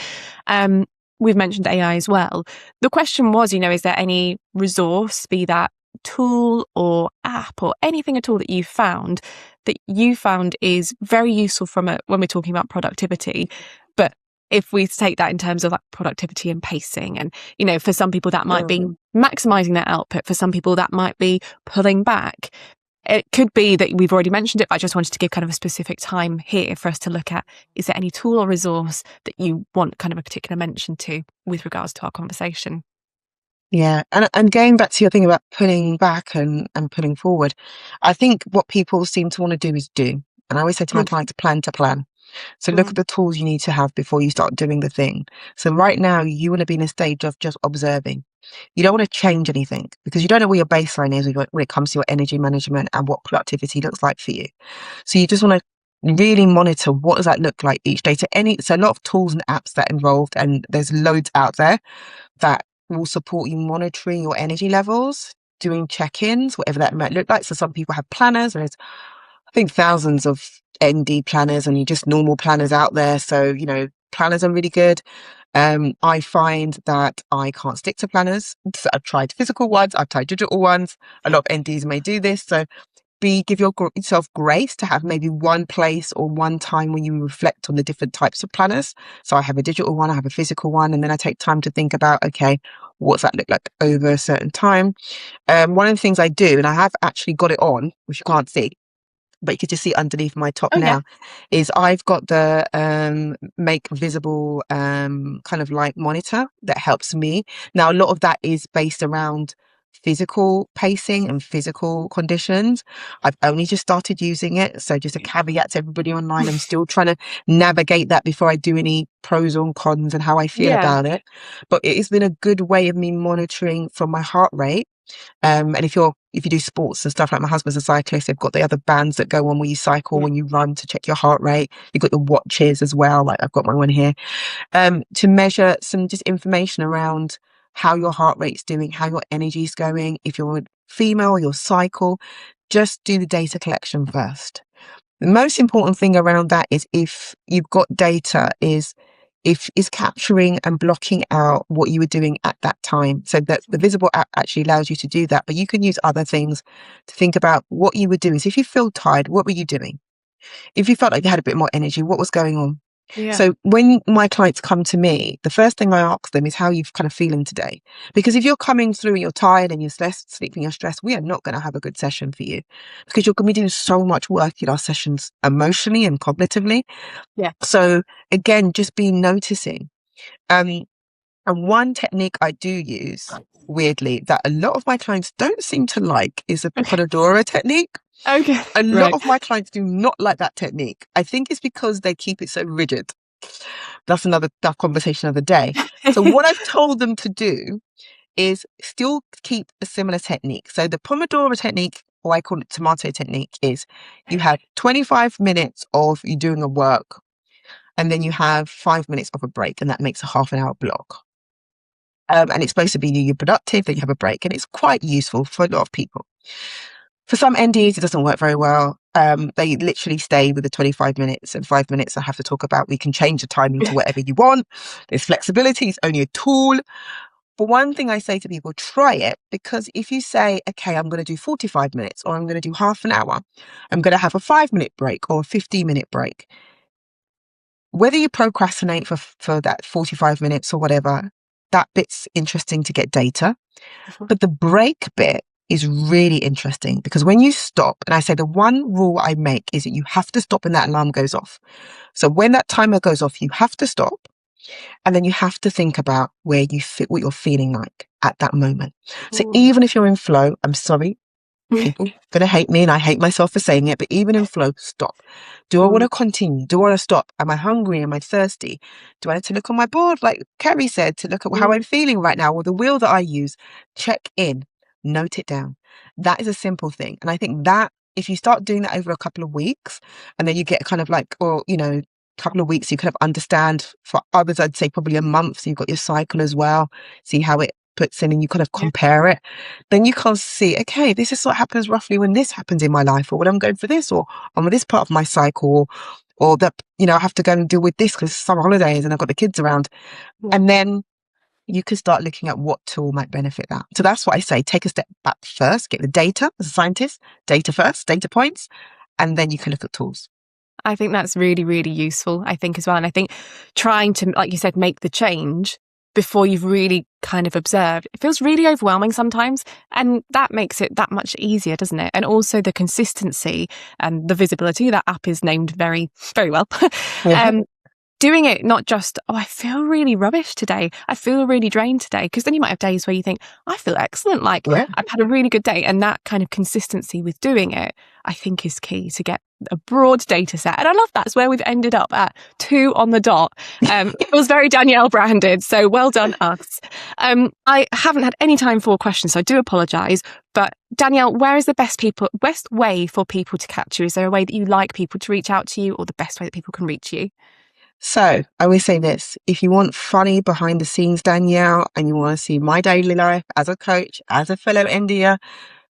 We've mentioned AI as well. The question was, is there any resource, be that tool or app or anything at all that you found is very useful when we're talking about productivity, but if we take that in terms of like productivity and pacing, and for some people that might be maximizing their output, for some people that might be pulling back. It could be that we've already mentioned it, but I just wanted to give kind of a specific time here for us to look at, is there any tool or resource that you want kind of a particular mention to with regards to our conversation? Yeah. And going back to your thing about pulling back and pulling forward, I think what people seem to want to do is do. And I always say to my clients, plan to plan. So look at the tools you need to have before you start doing the thing. So right now, you want to be in a stage of just observing. You don't want to change anything, because you don't know where your baseline is when it comes to your energy management and what productivity looks like for you. So you just want to really monitor, what does that look like each day. So a lot of tools and apps that are involved, and there's loads out there that will support you monitoring your energy levels, doing check-ins, whatever that might look like. So some people have planners. There's, I think, thousands of ND planners and just normal planners out there. So, you know, planners are really good. I find that I can't stick to planners. So I've tried physical ones, I've tried digital ones. A lot of NDs may do this. So give yourself grace to have maybe one place or one time when you reflect on the different types of planners. So I have a digital one, I have a physical one, and then I take time to think about, okay, what's that look like over a certain time? One of the things I do, and I have actually got it on, which you can't see, but you can just see underneath my top now, is I've got the make visible kind of like monitor that helps me. Now, a lot of that is based around physical pacing and physical conditions. I've only just started using it. So just a caveat to everybody online, I'm still trying to navigate that before I do any pros or cons and how I feel about it. But it has been a good way of me monitoring from my heart rate. And if you do sports and stuff, like my husband's a cyclist, they've got the other bands that go on when you cycle, when you run, to check your heart rate. You've got the watches as well, like I've got my one here, to measure some just information around how your heart rate's doing, how your energy's going. If you're a female, your cycle, just do the data collection first. The most important thing around that is, if you've got data, is capturing and blocking out what you were doing at that time. So that the visible app actually allows you to do that, but you can use other things to think about what you were doing. So if you feel tired, what were you doing? If you felt like you had a bit more energy, what was going on? So when my clients come to me, the first thing I ask them is, how are you kind of feeling today? Because if you're coming through and you're tired and you're sleeping, you're stressed, we are not going to have a good session for you, because you're going to be doing so much work in our sessions emotionally and cognitively. So again, just be noticing. And one technique I do use, weirdly, that a lot of my clients don't seem to like, is a Pomodoro technique. A lot of my clients do not like that technique. I think it's because they keep it so rigid. That's another conversation of the day. So what I've told them to do is still keep a similar technique. So the Pomodoro technique, or I call it tomato technique, is you have 25 minutes of you doing a work, and then you have 5 minutes of a break, and that makes a half an hour block. And it's supposed to be you're productive, then you have a break, and it's quite useful for a lot of people. For some NDs, it doesn't work very well. They literally stay with the 25 minutes, and 5 minutes I have to talk about. We can change the timing to whatever you want. There's flexibility. It's only a tool. But one thing I say to people, try it, because if you say, okay, I'm going to do 45 minutes, or I'm going to do half an hour, I'm going to have a 5-minute break or a 15-minute break. Whether you procrastinate for that 45 minutes or whatever, that bit's interesting to get data. But the break bit is really interesting, because when you stop, and I say the one rule I make is that you have to stop when that alarm goes off. So when that timer goes off, you have to stop, and then you have to think about where you fit, what you're feeling like at that moment. So even if you're in flow, I'm sorry, people are going to hate me, and I hate myself for saying it, but even in flow, stop. Do I want to continue? Do I want to stop? Am I hungry? Am I thirsty? Do I need to look on my board, like Kerri said, to look at how I'm feeling right now, or the wheel that I use? Check in. Note it down. That is a simple thing. And I think that if you start doing that over a couple of weeks, and then you get kind of like, or, you know, a couple of weeks, you kind of understand. For others, I'd say probably a month. So you've got your cycle as well. See how it puts in, and you kind of compare it. Then you can see, okay, this is what happens roughly when this happens in my life, or when I'm going for this, or I'm with this part of my cycle, or that, you know, I have to go and deal with this because it's summer holidays and I've got the kids around. And then you can start looking at what tool might benefit that. So that's what I say. Take a step back first, get the data as a scientist, data first, data points, and then you can look at tools. I think that's really, really useful, I think, as well. And I think trying to, like you said, make the change before you've really kind of observed, it feels really overwhelming sometimes. And that makes it that much easier, doesn't it? And also the consistency and the visibility. That app is named very, very well. Doing it not just, oh, I feel really rubbish today, I feel really drained today, because then you might have days where you think, I feel excellent, like I've had a really good day. And that kind of consistency with doing it, I think, is key to get a broad data set. And I love that's where we've ended up at 2 on the dot. It was very Danielle branded, so well done us. I haven't had any time for questions, so I do apologise. But Danielle, where is the best way for people to catch you? Is there a way that you like people to reach out to you, or the best way that people can reach you? So I always say this, if you want funny behind the scenes Danielle, and you want to see my daily life as a coach, as a fellow India,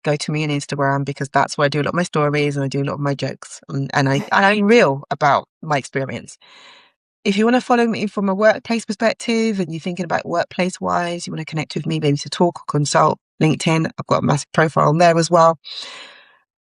go to me on Instagram, because that's where I do a lot of my stories and I do a lot of my jokes, and I'm real about my experience. If you want to follow me from a workplace perspective and you're thinking about workplace wise, you want to connect with me, maybe to talk or consult, LinkedIn, I've got a massive profile on there as well.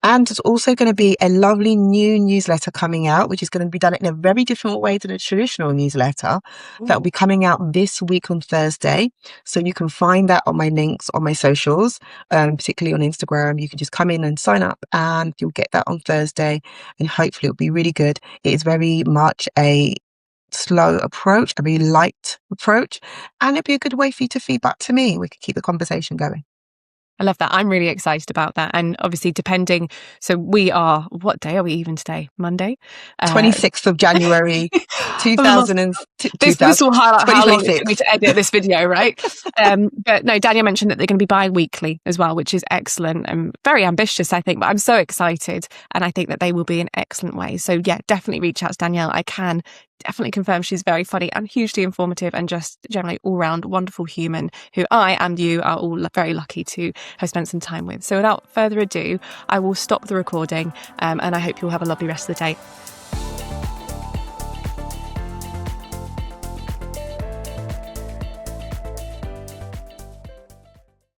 And there's also going to be a lovely new newsletter coming out, which is going to be done in a very different way than a traditional newsletter. That will be coming out this week on Thursday. So you can find that on my links on my socials, particularly on Instagram. You can just come in and sign up and you'll get that on Thursday. And hopefully it'll be really good. It is very much a slow approach, a really light approach. And it'll be a good way for you to feedback to me. We can keep the conversation going. I love that. I'm really excited about that. And obviously, depending, so we are, what day are we even today? Monday? 26th of January, 2000. This will highlight how long it took me to edit this video, right? But no, Danielle mentioned that they're going to be bi-weekly as well, which is excellent and very ambitious, I think. But I'm so excited. And I think that they will be an excellent way. So yeah, definitely reach out to Danielle. I can definitely confirm she's very funny and hugely informative and just generally all-round wonderful human who I and you are all very lucky to have spent some time with. So without further ado, I will stop the recording and I hope you'll have a lovely rest of the day.